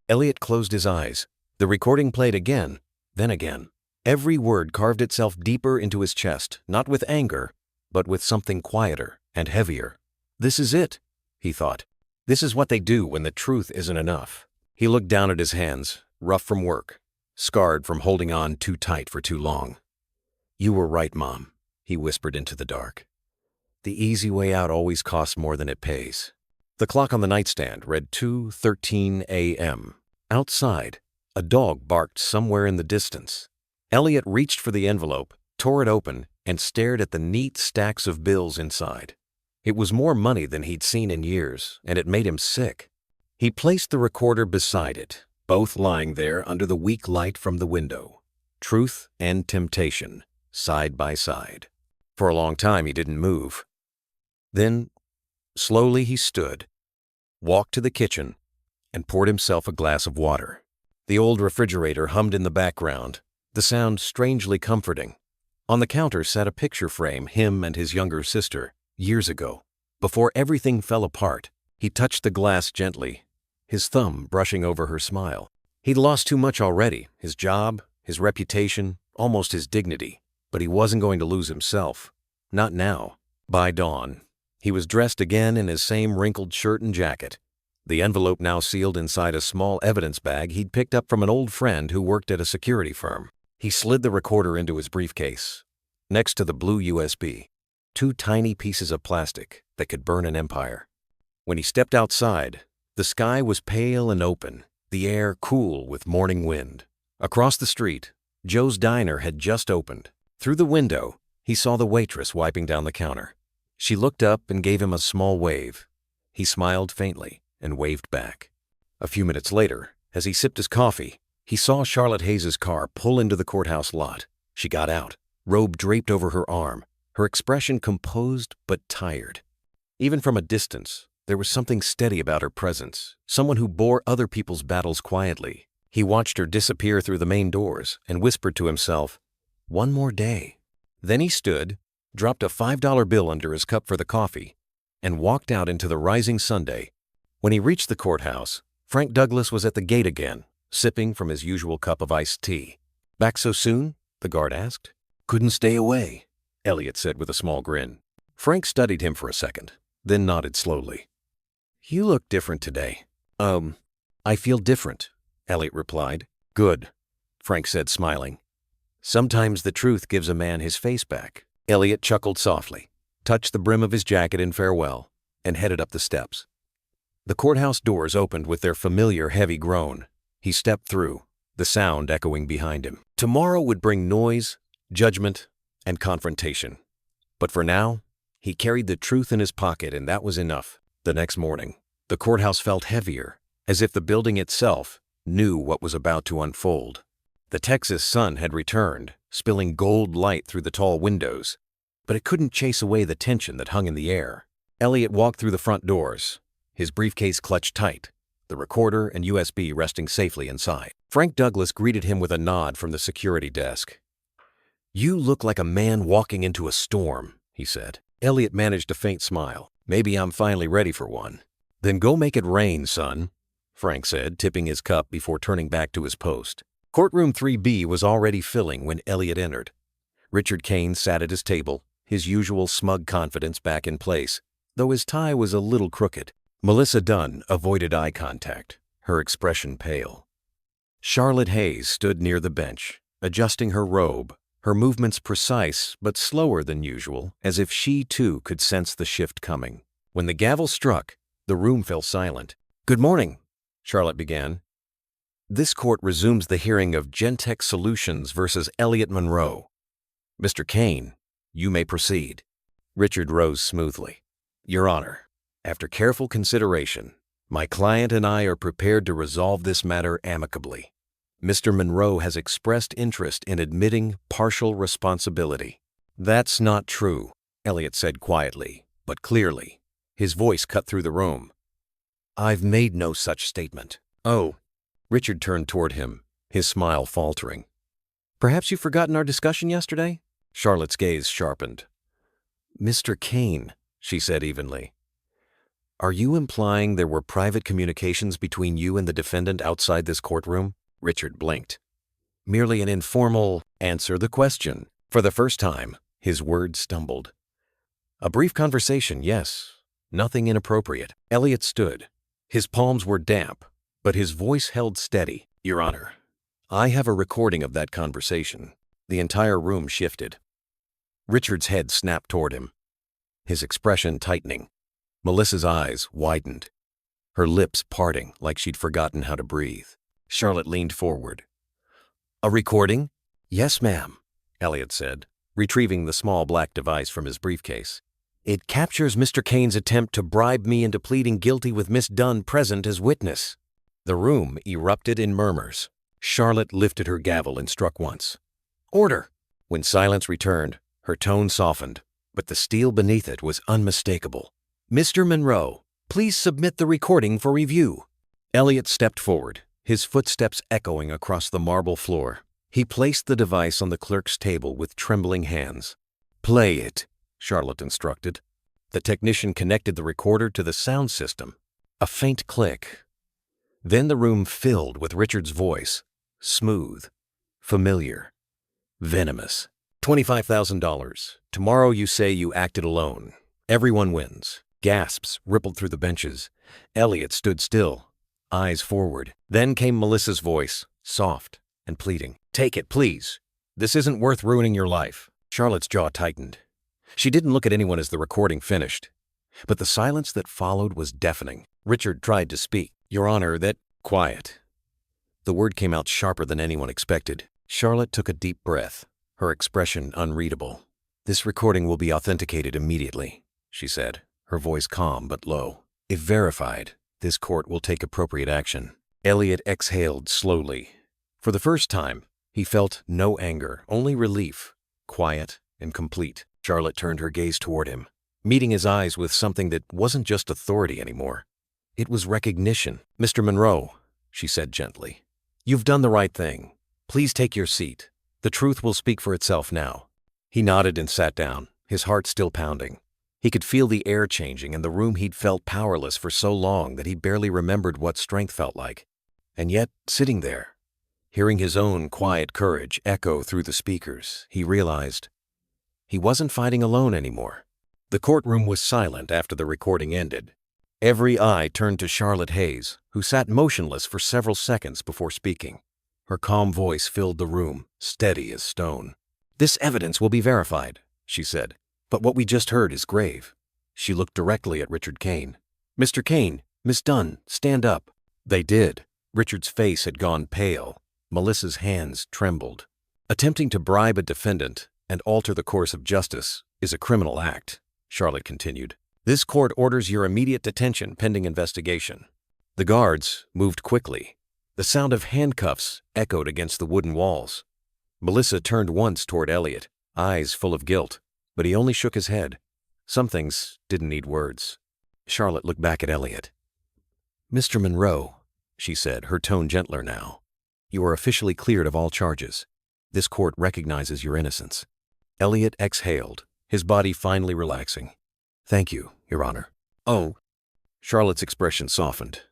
Speaker 1: Elliot closed his eyes. The recording played again, then again. Every word carved itself deeper into his chest, not with anger, but with something quieter and heavier. "This is it," he thought. "This is what they do when the truth isn't enough." He looked down at his hands, rough from work, scarred from holding on too tight for too long. "You were right, Mom," he whispered into the dark. "The easy way out always costs more than it pays." The clock on the nightstand read 2:13 a.m. Outside, a dog barked somewhere in the distance. Elliot reached for the envelope, tore it open, and stared at the neat stacks of bills inside. It was more money than he'd seen in years, and it made him sick. He placed the recorder beside it, both lying there under the weak light from the window. Truth and temptation, side by side. For a long time he didn't move. Then, slowly he stood, walked to the kitchen, and poured himself a glass of water. The old refrigerator hummed in the background, the sound strangely comforting. On the counter sat a picture frame, him and his younger sister, years ago. Before everything fell apart, he touched the glass gently, his thumb brushing over her smile. He'd lost too much already, his job, his reputation, almost his dignity. But he wasn't going to lose himself. Not now. By dawn, he was dressed again in his same wrinkled shirt and jacket, the envelope now sealed inside a small evidence bag he'd picked up from an old friend who worked at a security firm. He slid the recorder into his briefcase, next to the blue USB, 2 tiny pieces of plastic that could burn an empire. When he stepped outside, the sky was pale and open, the air cool with morning wind. Across the street, Joe's Diner had just opened. Through the window, he saw the waitress wiping down the counter. She looked up and gave him a small wave. He smiled faintly and waved back. A few minutes later, as he sipped his coffee, he saw Charlotte Hayes' car pull into the courthouse lot. She got out, robe draped over her arm, her expression composed but tired. Even from a distance, there was something steady about her presence, someone who bore other people's battles quietly. He watched her disappear through the main doors and whispered to himself, "One more day." Then he stood, dropped a $5 bill under his cup for the coffee, and walked out into the rising Sunday. When he reached the courthouse, Frank Douglas was at the gate again, sipping from his usual cup of iced tea. "Back so soon?" the guard asked. "Couldn't stay away," Elliot said with a small grin. Frank studied him for a second, then nodded slowly. "You look different today." I feel different," Elliot replied. "Good," Frank said, smiling. "Sometimes the truth gives a man his face back." Elliot chuckled softly, touched the brim of his jacket in farewell, and headed up the steps. The courthouse doors opened with their familiar heavy groan. He stepped through, the sound echoing behind him. Tomorrow would bring noise, judgment, and confrontation. But for now, he carried the truth in his pocket, and that was enough. The next morning, the courthouse felt heavier, as if the building itself knew what was about to unfold. The Texas sun had returned, spilling gold light through the tall windows, but it couldn't chase away the tension that hung in the air. Elliot walked through the front doors, his briefcase clutched tight, the recorder and USB resting safely inside. Frank Douglas greeted him with a nod from the security desk. "You look like a man walking into a storm," he said. Elliot managed a faint smile. "Maybe I'm finally ready for one." "Then go make it rain, son," Frank said, tipping his cup before turning back to his post. Courtroom 3B was already filling when Elliot entered. Richard Kane sat at his table, his usual smug confidence back in place, though his tie was a little crooked. Melissa Dunn avoided eye contact, her expression pale. Charlotte Hayes stood near the bench, adjusting her robe, her movements precise but slower than usual, as if she too could sense the shift coming. When the gavel struck, the room fell silent. "Good morning," Charlotte began. "This court resumes the hearing of Gentex Solutions versus Elliot Monroe. Mr. Kane, you may proceed." Richard rose smoothly. "Your Honor, after careful consideration, my client and I are prepared to resolve this matter amicably. Mr. Monroe has expressed interest in admitting partial responsibility." "That's not true," Elliot said quietly, but clearly. His voice cut through the room. "I've made no such statement." "Oh." Richard turned toward him, his smile faltering. "Perhaps you've forgotten our discussion yesterday?" Charlotte's gaze sharpened. "Mr. Kane," she said evenly, "are you implying there were private communications between you and the defendant outside this courtroom?" Richard blinked. "Merely an informal, Answer the question. For the first time, his words stumbled. A brief conversation, yes. Nothing inappropriate. Elliot stood. His palms were damp, but his voice held steady. Your Honor, I have a recording of that conversation. The entire room shifted. Richard's head snapped toward him, his expression tightening. Melissa's eyes widened, her lips parting like she'd forgotten how to breathe. Charlotte leaned forward. A recording? Yes, ma'am, Elliot said, retrieving the small black device from his briefcase. It captures Mr. Kane's attempt to bribe me into pleading guilty with Miss Dunn present as witness. The room erupted in murmurs. Charlotte lifted her gavel and struck once. Order! When silence returned, her tone softened, but the steel beneath it was unmistakable. Mr. Monroe, please submit the recording for review. Elliot stepped forward, his footsteps echoing across the marble floor. He placed the device on the clerk's table with trembling hands. Play it, Charlotte instructed. The technician connected the recorder to the sound system. A faint click. Then the room filled with Richard's voice, smooth, familiar, venomous. $25,000. Tomorrow you say you acted alone. Everyone wins. Gasps rippled through the benches. Elliot stood still, eyes forward. Then came Melissa's voice, soft and pleading. Take it, please. This isn't worth ruining your life. Charlotte's jaw tightened. She didn't look at anyone as the recording finished, but the silence that followed was deafening. Richard tried to speak. Your Honor, that... Quiet. The word came out sharper than anyone expected. Charlotte took a deep breath, her expression unreadable. This recording will be authenticated immediately, she said, her voice calm but low. If verified, this court will take appropriate action. Elliot exhaled slowly. For the first time, he felt no anger, only relief, quiet and complete. Charlotte turned her gaze toward him, meeting his eyes with something that wasn't just authority anymore. It was recognition. Mr. Monroe, she said gently, you've done the right thing. Please take your seat. The truth will speak for itself now. He nodded and sat down, his heart still pounding. He could feel the air changing in the room. He'd felt powerless for so long that he barely remembered what strength felt like. And yet, sitting there, hearing his own quiet courage echo through the speakers, he realized he wasn't fighting alone anymore. The courtroom was silent after the recording ended. Every eye turned to Charlotte Hayes, who sat motionless for several seconds before speaking. Her calm voice filled the room, steady as stone. This evidence will be verified, she said, but what we just heard is grave. She looked directly at Richard Kane. Mr. Kane, Miss Dunn, stand up. They did. Richard's face had gone pale. Melissa's hands trembled. Attempting to bribe a defendant and alter the course of justice is a criminal act, Charlotte continued. This court orders your immediate detention pending investigation. The guards moved quickly. The sound of handcuffs echoed against the wooden walls. Melissa turned once toward Elliot, eyes full of guilt, but he only shook his head. Some things didn't need words. Charlotte looked back at Elliot. Mr. Monroe, she said, her tone gentler now, you are officially cleared of all charges. This court recognizes your innocence. Elliot exhaled, his body finally relaxing. Thank you, Your Honor. Oh, Charlotte's expression softened.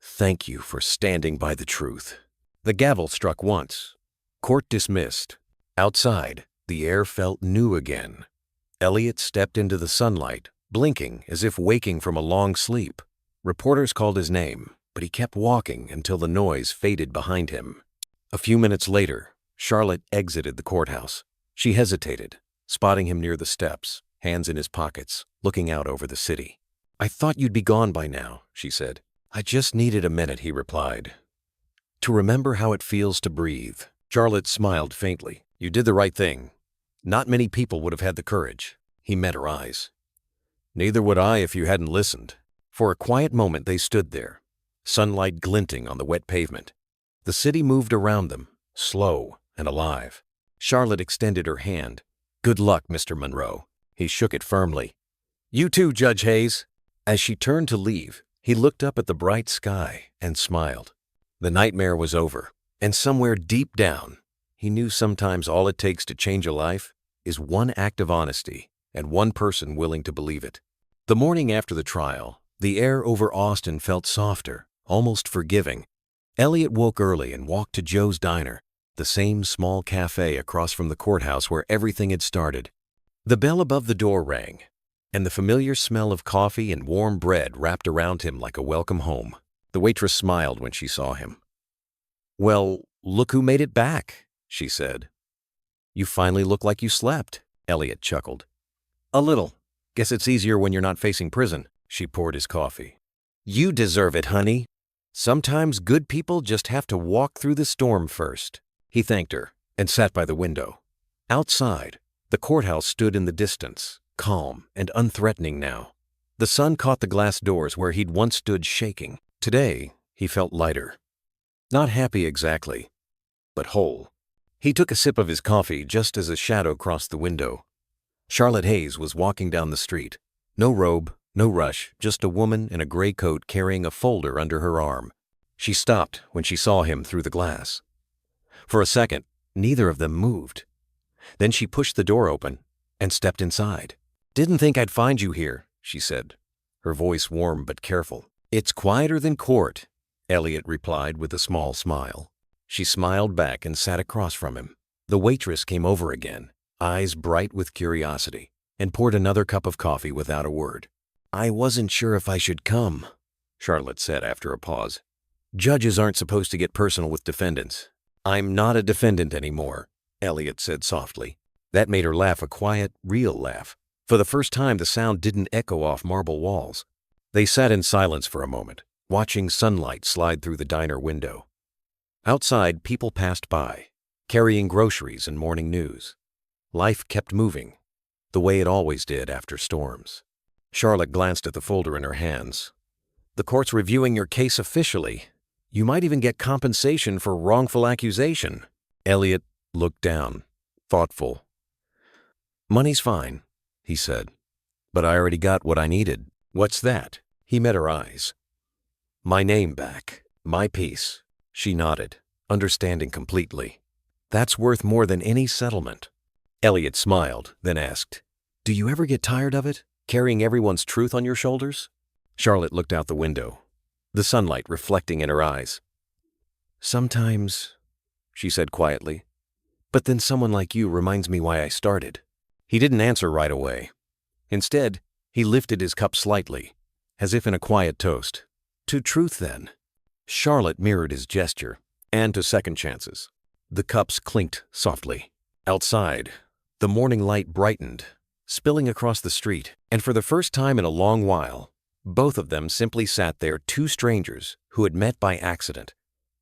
Speaker 1: Thank you for standing by the truth. The gavel struck once. Court dismissed. Outside, the air felt new again. Elliot stepped into the sunlight, blinking as if waking from a long sleep. Reporters called his name, but he kept walking until the noise faded behind him. A few minutes later, Charlotte exited the courthouse. She hesitated, spotting him near the steps, hands in his pockets, looking out over the city. I thought you'd be gone by now, she said. I just needed a minute, he replied. To remember how it feels to breathe. Charlotte smiled faintly. You did the right thing. Not many people would have had the courage. He met her eyes. Neither would I if you hadn't listened. For a quiet moment they stood there, sunlight glinting on the wet pavement. The city moved around them, slow and alive. Charlotte extended her hand. Good luck, Mr. Monroe. He shook it firmly. You too, Judge Hayes. As she turned to leave, he looked up at the bright sky and smiled. The nightmare was over, and somewhere deep down, he knew sometimes all it takes to change a life is one act of honesty and one person willing to believe it. The morning after the trial, the air over Austin felt softer, almost forgiving. Elliot woke early and walked to Joe's diner. the same small cafe across from the courthouse where everything had started. The bell above the door rang, and the familiar smell of coffee and warm bread wrapped around him like a welcome home. The waitress smiled when she saw him. "Well, look who made it back," she said. "You finally look like you slept," Elliot chuckled. "A little. Guess it's easier when you're not facing prison." She poured his coffee. "You deserve it, honey. Sometimes good people just have to walk through the storm first." He thanked her and sat by the window. Outside, the courthouse stood in the distance, calm and unthreatening now. The sun caught the glass doors where he'd once stood shaking. Today, he felt lighter. Not happy exactly, but whole. He took a sip of his coffee just as a shadow crossed the window. Charlotte Hayes was walking down the street. No robe, no rush, just a woman in a gray coat carrying a folder under her arm. She stopped when she saw him through the glass. For a second, neither of them moved. Then she pushed the door open and stepped inside. "Didn't think I'd find you here," she said, her voice warm but careful. "It's quieter than court," Elliot replied with a small smile. She smiled back and sat across from him. The waitress came over again, eyes bright with curiosity, and poured another cup of coffee without a word. "I wasn't sure if I should come," Charlotte said after a pause. "Judges aren't supposed to get personal with defendants." "I'm not a defendant anymore," Elliot said softly. That made her laugh, a quiet, real laugh. For the first time, the sound didn't echo off marble walls. They sat in silence for a moment, watching sunlight slide through the diner window. Outside, people passed by, carrying groceries and morning news. Life kept moving, the way it always did after storms. Charlotte glanced at the folder in her hands. "The court's reviewing your case officially. You might even get compensation for wrongful accusation." Elliot looked down, thoughtful. "Money's fine," he said, "but I already got what I needed." "What's that?" He met her eyes. "My name back, my peace." She nodded, understanding completely. "That's worth more than any settlement." Elliot smiled, then asked, "Do you ever get tired of it, carrying everyone's truth on your shoulders?" Charlotte looked out the window, the sunlight reflecting in her eyes. "Sometimes," she said quietly, "but then someone like you reminds me why I started." He didn't answer right away. Instead, he lifted his cup slightly, as if in a quiet toast. "To truth, then." Charlotte mirrored his gesture, and to second chances. The cups clinked softly. Outside, the morning light brightened, spilling across the street, and for the first time in a long while, both of them simply sat there, two strangers who had met by accident,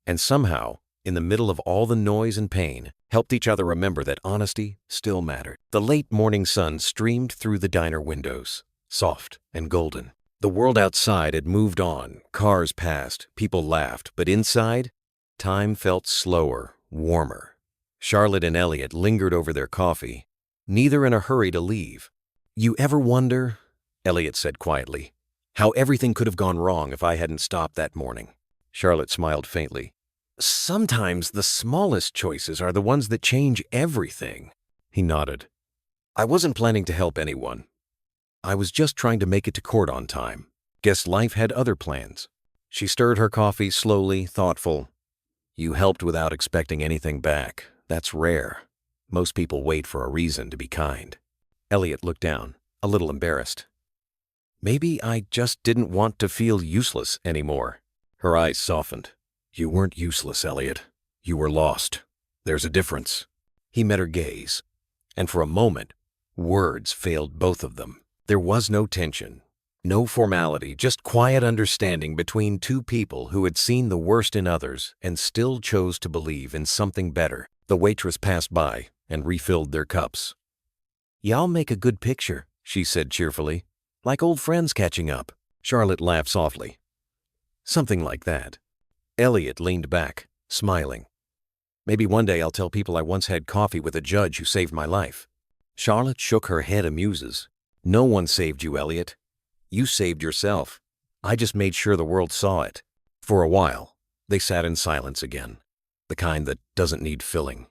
Speaker 1: and somehow, in the middle of all the noise and pain, helped each other remember that honesty still mattered. The late morning sun streamed through the diner windows, soft and golden. The world outside had moved on, cars passed, people laughed, but inside, time felt slower, warmer. Charlotte and Elliot lingered over their coffee, neither in a hurry to leave. "You ever wonder," Elliot said quietly, "how everything could have gone wrong if I hadn't stopped that morning?" Charlotte smiled faintly. "Sometimes the smallest choices are the ones that change everything." He nodded. "I wasn't planning to help anyone. I was just trying to make it to court on time. Guess life had other plans." She stirred her coffee slowly, thoughtful. "You helped without expecting anything back. That's rare. Most people wait for a reason to be kind." Elliot looked down, a little embarrassed. "Maybe I just didn't want to feel useless anymore." Her eyes softened. "You weren't useless, Elliot. You were lost. There's a difference." He met her gaze, and for a moment, words failed both of them. There was no tension, no formality, just quiet understanding between two people who had seen the worst in others and still chose to believe in something better. The waitress passed by and refilled their cups. "Y'all make a good picture," she said cheerfully, "like old friends catching up." Charlotte laughed softly. "Something like that." Elliot leaned back, smiling. "Maybe one day I'll tell people I once had coffee with a judge who saved my life." Charlotte shook her head, amuses. "No one saved you, Elliot. You saved yourself. I just made sure the world saw it." For a while, they sat in silence again, the kind that doesn't need filling.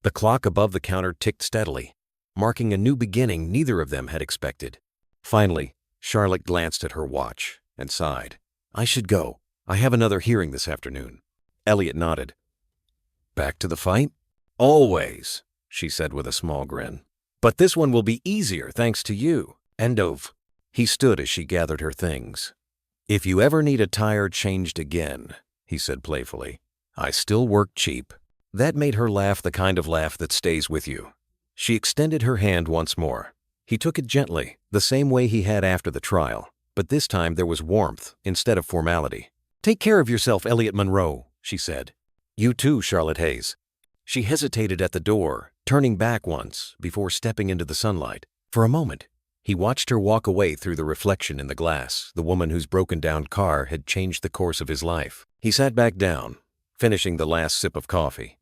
Speaker 1: The clock above the counter ticked steadily, marking a new beginning neither of them had expected. Finally, Charlotte glanced at her watch and sighed. "I should go. I have another hearing this afternoon." Elliot nodded. "Back to the fight?" Always, she said with a small grin. But this one will be easier thanks to you, Endov. He stood as she gathered her things. If you ever need a tire changed again, he said playfully, I still work cheap. That made her laugh, the kind of laugh that stays with you. She extended her hand once more. He took it gently, the same way he had after the trial, but this time there was warmth instead of formality. Take care of yourself, Elliot Monroe, she said. You too, Charlotte Hayes. She hesitated at the door, turning back once before stepping into the sunlight. For a moment, he watched her walk away through the reflection in the glass, the woman whose broken-down car had changed the course of his life. He sat back down, finishing the last sip of coffee.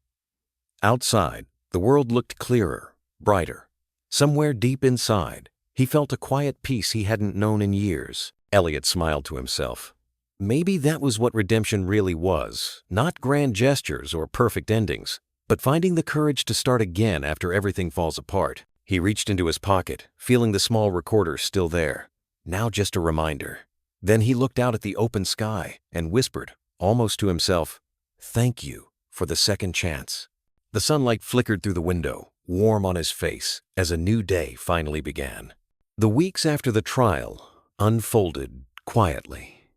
Speaker 1: Outside, the world looked clearer, brighter. Somewhere deep inside, he felt a quiet peace he hadn't known in years. Elliot smiled to himself. Maybe that was what redemption really was, not grand gestures or perfect endings, but finding the courage to start again after everything falls apart. He reached into his pocket, feeling the small recorder still there. Now just a reminder. Then he looked out at the open sky and whispered, almost to himself, "Thank you for the second chance." The sunlight flickered through the window, warm on his face, as a new day finally began. The weeks after the trial unfolded quietly,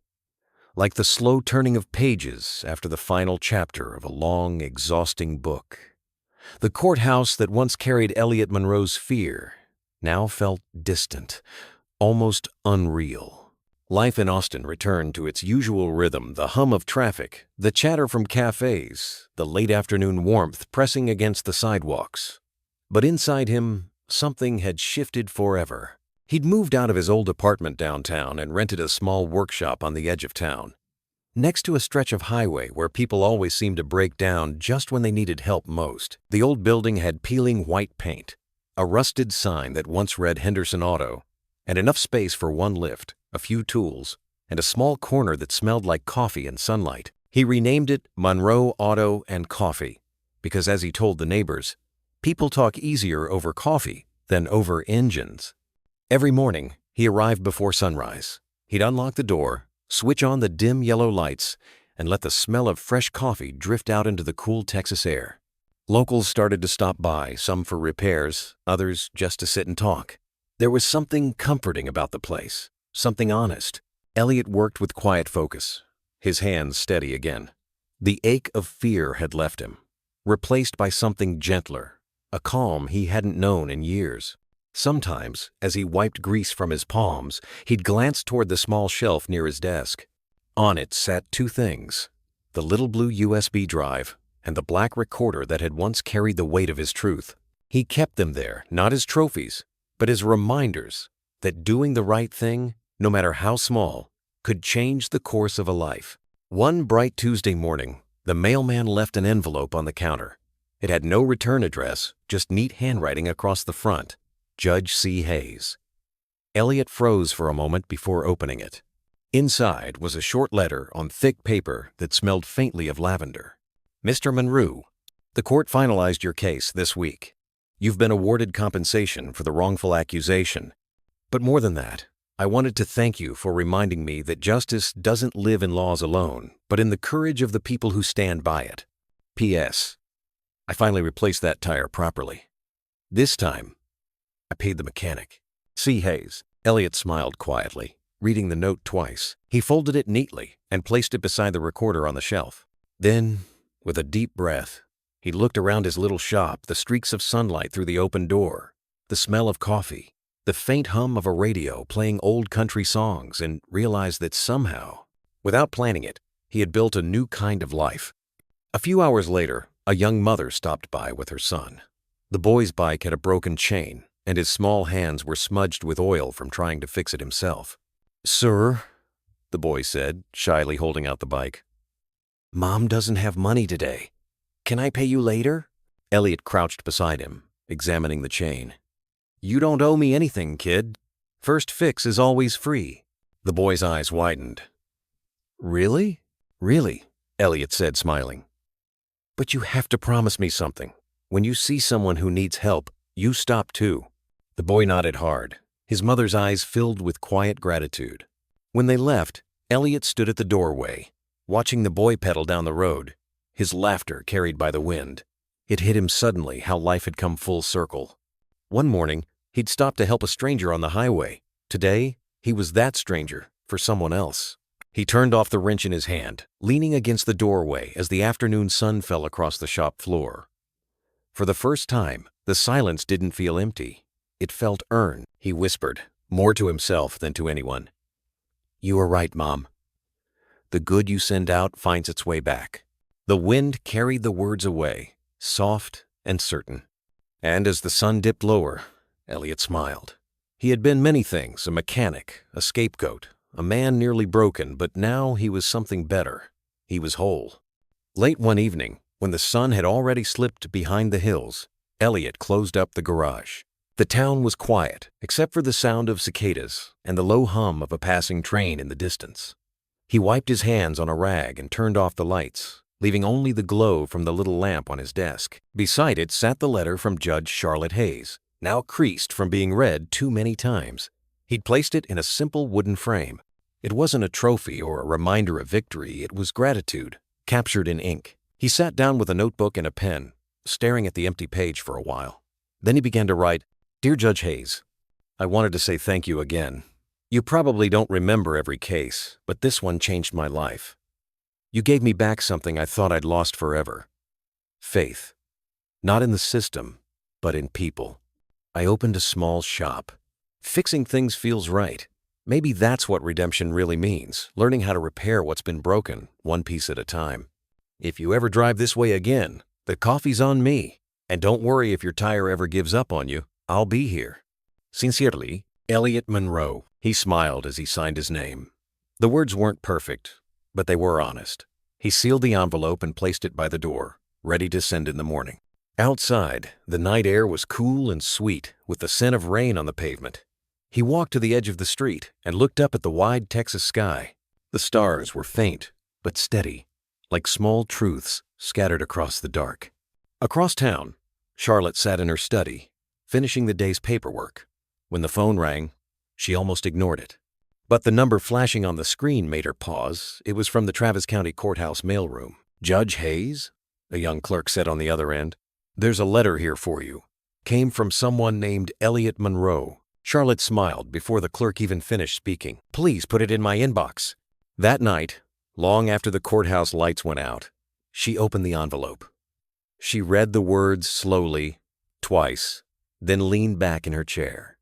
Speaker 1: like the slow turning of pages after the final chapter of a long, exhausting book. The courthouse that once carried Elliot Monroe's fear now felt distant, almost unreal. Life in Austin returned to its usual rhythm, the hum of traffic, the chatter from cafes, the late afternoon warmth pressing against the sidewalks. But inside him, something had shifted forever. He'd moved out of his old apartment downtown and rented a small workshop on the edge of town, next to a stretch of highway where people always seemed to break down just when they needed help most. The old building had peeling white paint, a rusted sign that once read Henderson Auto, and enough space for one lift, a few tools, and a small corner that smelled like coffee and sunlight. He renamed it Monroe Auto and Coffee because, as he told the neighbors, people talk easier over coffee than over engines. Every morning, he arrived before sunrise. He'd unlock the door, switch on the dim yellow lights, and let the smell of fresh coffee drift out into the cool Texas air. Locals started to stop by, some for repairs, others just to sit and talk. There was something comforting about the place, something honest. Elliot worked with quiet focus, his hands steady again. The ache of fear had left him, replaced by something gentler, a calm he hadn't known in years. Sometimes, as he wiped grease from his palms, he'd glance toward the small shelf near his desk. On it sat two things, the little blue USB drive and the black recorder that had once carried the weight of his truth. He kept them there, not as trophies, but as reminders that doing the right thing, no matter how small, could change the course of a life. One bright Tuesday morning, the mailman left an envelope on the counter. It had no return address, just neat handwriting across the front. Judge C. Hayes. Elliot froze for a moment before opening it. Inside was a short letter on thick paper that smelled faintly of lavender. Mr. Monroe, the court finalized your case this week. You've been awarded compensation for the wrongful accusation. But more than that, I wanted to thank you for reminding me that justice doesn't live in laws alone, but in the courage of the people who stand by it. P.S. I finally replaced that tire properly. This time, I paid the mechanic. C. Hayes. Elliot smiled quietly, reading the note twice. He folded it neatly and placed it beside the recorder on the shelf. Then, with a deep breath, he looked around his little shop, the streaks of sunlight through the open door, the smell of coffee, the faint hum of a radio playing old country songs, and realized that somehow, without planning it, he had built a new kind of life. A few hours later, a young mother stopped by with her son. The boy's bike had a broken chain, and his small hands were smudged with oil from trying to fix it himself. "Sir," the boy said, shyly holding out the bike. "Mom doesn't have money today. Can I pay you later?" Elliot crouched beside him, examining the chain. "You don't owe me anything, kid. First fix is always free." The boy's eyes widened. "Really?" "Really," Elliot said, smiling. "But you have to promise me something. When you see someone who needs help, you stop too." The boy nodded hard, his mother's eyes filled with quiet gratitude. When they left, Elliot stood at the doorway, watching the boy pedal down the road, his laughter carried by the wind. It hit him suddenly how life had come full circle. One morning, he'd stopped to help a stranger on the highway. Today, he was that stranger for someone else. He turned off the wrench in his hand, leaning against the doorway as the afternoon sun fell across the shop floor. For the first time, the silence didn't feel empty. It felt earned. He whispered, more to himself than to anyone. "You are right, Mom. The good you send out finds its way back." The wind carried the words away, soft and certain. And as the sun dipped lower, Elliot smiled. He had been many things, a mechanic, a scapegoat, a man nearly broken, but now he was something better. He was whole. Late one evening, when the sun had already slipped behind the hills, Elliot closed up the garage. The town was quiet, except for the sound of cicadas and the low hum of a passing train in the distance. He wiped his hands on a rag and turned off the lights, leaving only the glow from the little lamp on his desk. Beside it sat the letter from Judge Charlotte Hayes, now creased from being read too many times. He'd placed it in a simple wooden frame. It wasn't a trophy or a reminder of victory, it was gratitude, captured in ink. He sat down with a notebook and a pen, staring at the empty page for a while. Then he began to write, "Dear Judge Hayes, I wanted to say thank you again. You probably don't remember every case, but this one changed my life. You gave me back something I thought I'd lost forever. Faith. Not in the system, but in people. I opened a small shop. Fixing things feels right. Maybe that's what redemption really means, learning how to repair what's been broken, one piece at a time. If you ever drive this way again, the coffee's on me. And don't worry if your tire ever gives up on you. I'll be here. Sincerely, Elliot Monroe." He smiled as he signed his name. The words weren't perfect, but they were honest. He sealed the envelope and placed it by the door, ready to send in the morning. Outside, the night air was cool and sweet, with the scent of rain on the pavement. He walked to the edge of the street and looked up at the wide Texas sky. The stars were faint, but steady, like small truths scattered across the dark. Across town, Charlotte sat in her study, finishing the day's paperwork. When the phone rang, she almost ignored it. But the number flashing on the screen made her pause. It was from the Travis County Courthouse mailroom. "Judge Hayes?" a young clerk said on the other end. "There's a letter here for you. Came from someone named Elliot Monroe." Charlotte smiled before the clerk even finished speaking. "Please put it in my inbox." That night, long after the courthouse lights went out, she opened the envelope. She read the words slowly, twice, then leaned back in her chair.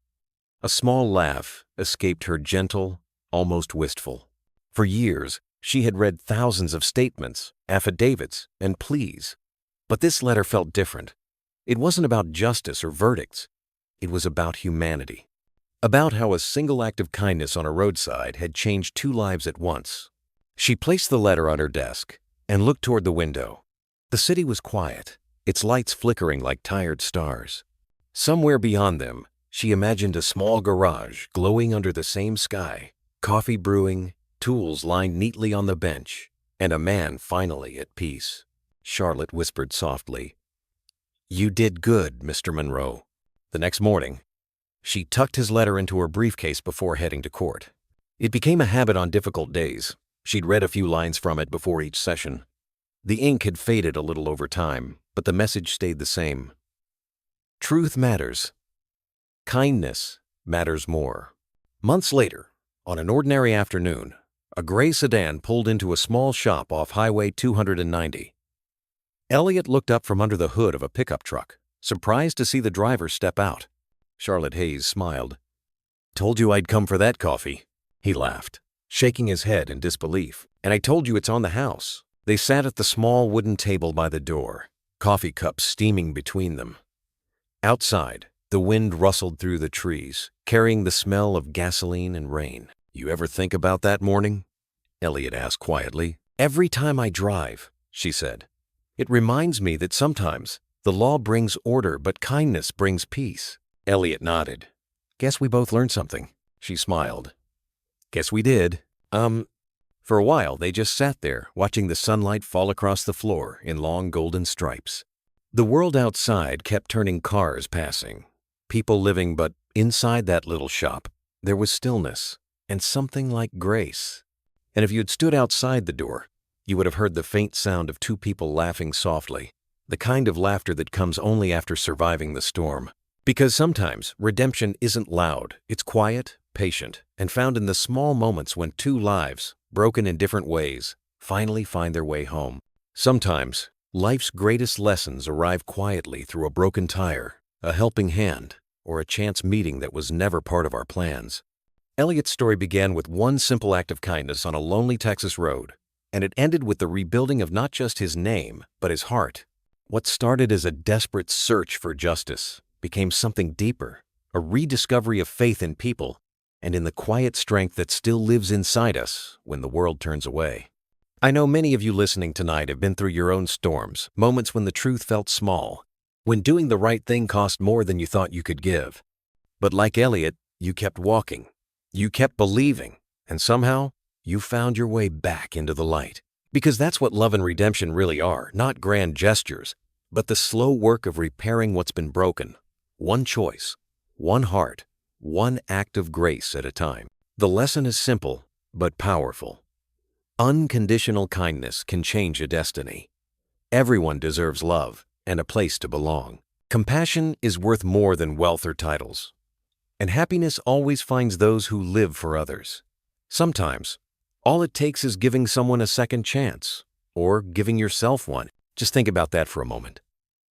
Speaker 1: A small laugh escaped her, gentle, almost wistful. For years, she had read thousands of statements, affidavits, and pleas. But this letter felt different. It wasn't about justice or verdicts. It was about humanity. About how a single act of kindness on a roadside had changed two lives at once. She placed the letter on her desk and looked toward the window. The city was quiet, its lights flickering like tired stars. Somewhere beyond them, she imagined a small garage glowing under the same sky, coffee brewing, tools lined neatly on the bench, and a man finally at peace. Charlotte whispered softly, "You did good, Mr. Monroe." The next morning, she tucked his letter into her briefcase before heading to court. It became a habit on difficult days. She'd read a few lines from it before each session. The ink had faded a little over time, but the message stayed the same. Truth matters. Kindness matters more. Months later, on an ordinary afternoon, a gray sedan pulled into a small shop off Highway 290. Elliot looked up from under the hood of a pickup truck, surprised to see the driver step out. Charlotte Hayes smiled. "Told you I'd come for that coffee," he laughed, shaking his head in disbelief. "And I told you it's on the house." They sat at the small wooden table by the door, coffee cups steaming between them. Outside, the wind rustled through the trees, carrying the smell of gasoline and rain. "You ever think about that morning?" Elliot asked quietly. "Every time I drive," she said. "It reminds me that sometimes the law brings order, but kindness brings peace." Elliot nodded. "Guess we both learned something." She smiled. "Guess we did." For a while, they just sat there, watching the sunlight fall across the floor in long golden stripes. The world outside kept turning, cars passing, people living, but inside that little shop, there was stillness and something like grace. And if you had stood outside the door, you would have heard the faint sound of two people laughing softly. the kind of laughter that comes only after surviving the storm. Because sometimes redemption isn't loud, it's quiet, patient, and found in the small moments when two lives, broken in different ways, finally find their way home. Sometimes, life's greatest lessons arrive quietly through a broken tire, a helping hand, or a chance meeting that was never part of our plans. Elliot's story began with one simple act of kindness on a lonely Texas road, and it ended with the rebuilding of not just his name, but his heart. What started as a desperate search for justice became something deeper, a rediscovery of faith in people and in the quiet strength that still lives inside us when the world turns away. I know many of you listening tonight have been through your own storms, moments when the truth felt small, when doing the right thing cost more than you thought you could give. But like Elliot, you kept walking, you kept believing, and somehow you found your way back into the light. Because that's what love and redemption really are, not grand gestures, but the slow work of repairing what's been broken. One choice, one heart, one act of grace at a time. The lesson is simple, but powerful. Unconditional kindness can change a destiny. Everyone deserves love and a place to belong. Compassion is worth more than wealth or titles. And happiness always finds those who live for others. Sometimes, all it takes is giving someone a second chance, or giving yourself one. Just think about that for a moment.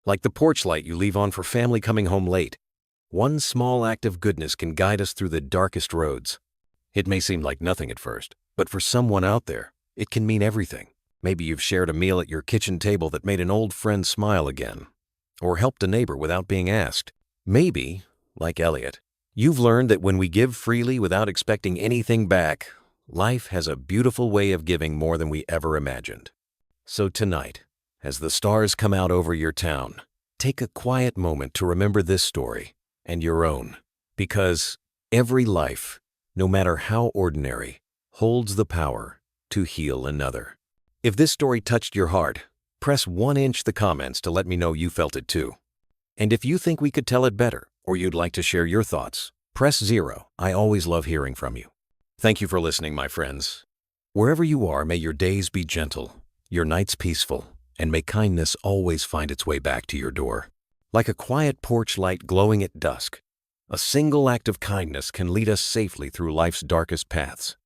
Speaker 1: Like the porch light you leave on for family coming home late. One small act of goodness can guide us through the darkest roads. It may seem like nothing at first, but for someone out there, it can mean everything. Maybe you've shared a meal at your kitchen table that made an old friend smile again, or helped a neighbor without being asked. Maybe, like Elliot, you've learned that when we give freely without expecting anything back, life has a beautiful way of giving more than we ever imagined. So tonight, as the stars come out over your town, take a quiet moment to remember this story and your own, because every life, no matter how ordinary, holds the power to heal another. If this story touched your heart, press 1" the comments to let me know you felt it too. And if you think we could tell it better, or you'd like to share your thoughts, press 0. I always love hearing from you. Thank you for listening, my friends. Wherever you are, may your days be gentle, your nights peaceful, and may kindness always find its way back to your door. Like a quiet porch light glowing at dusk, a single act of kindness can lead us safely through life's darkest paths.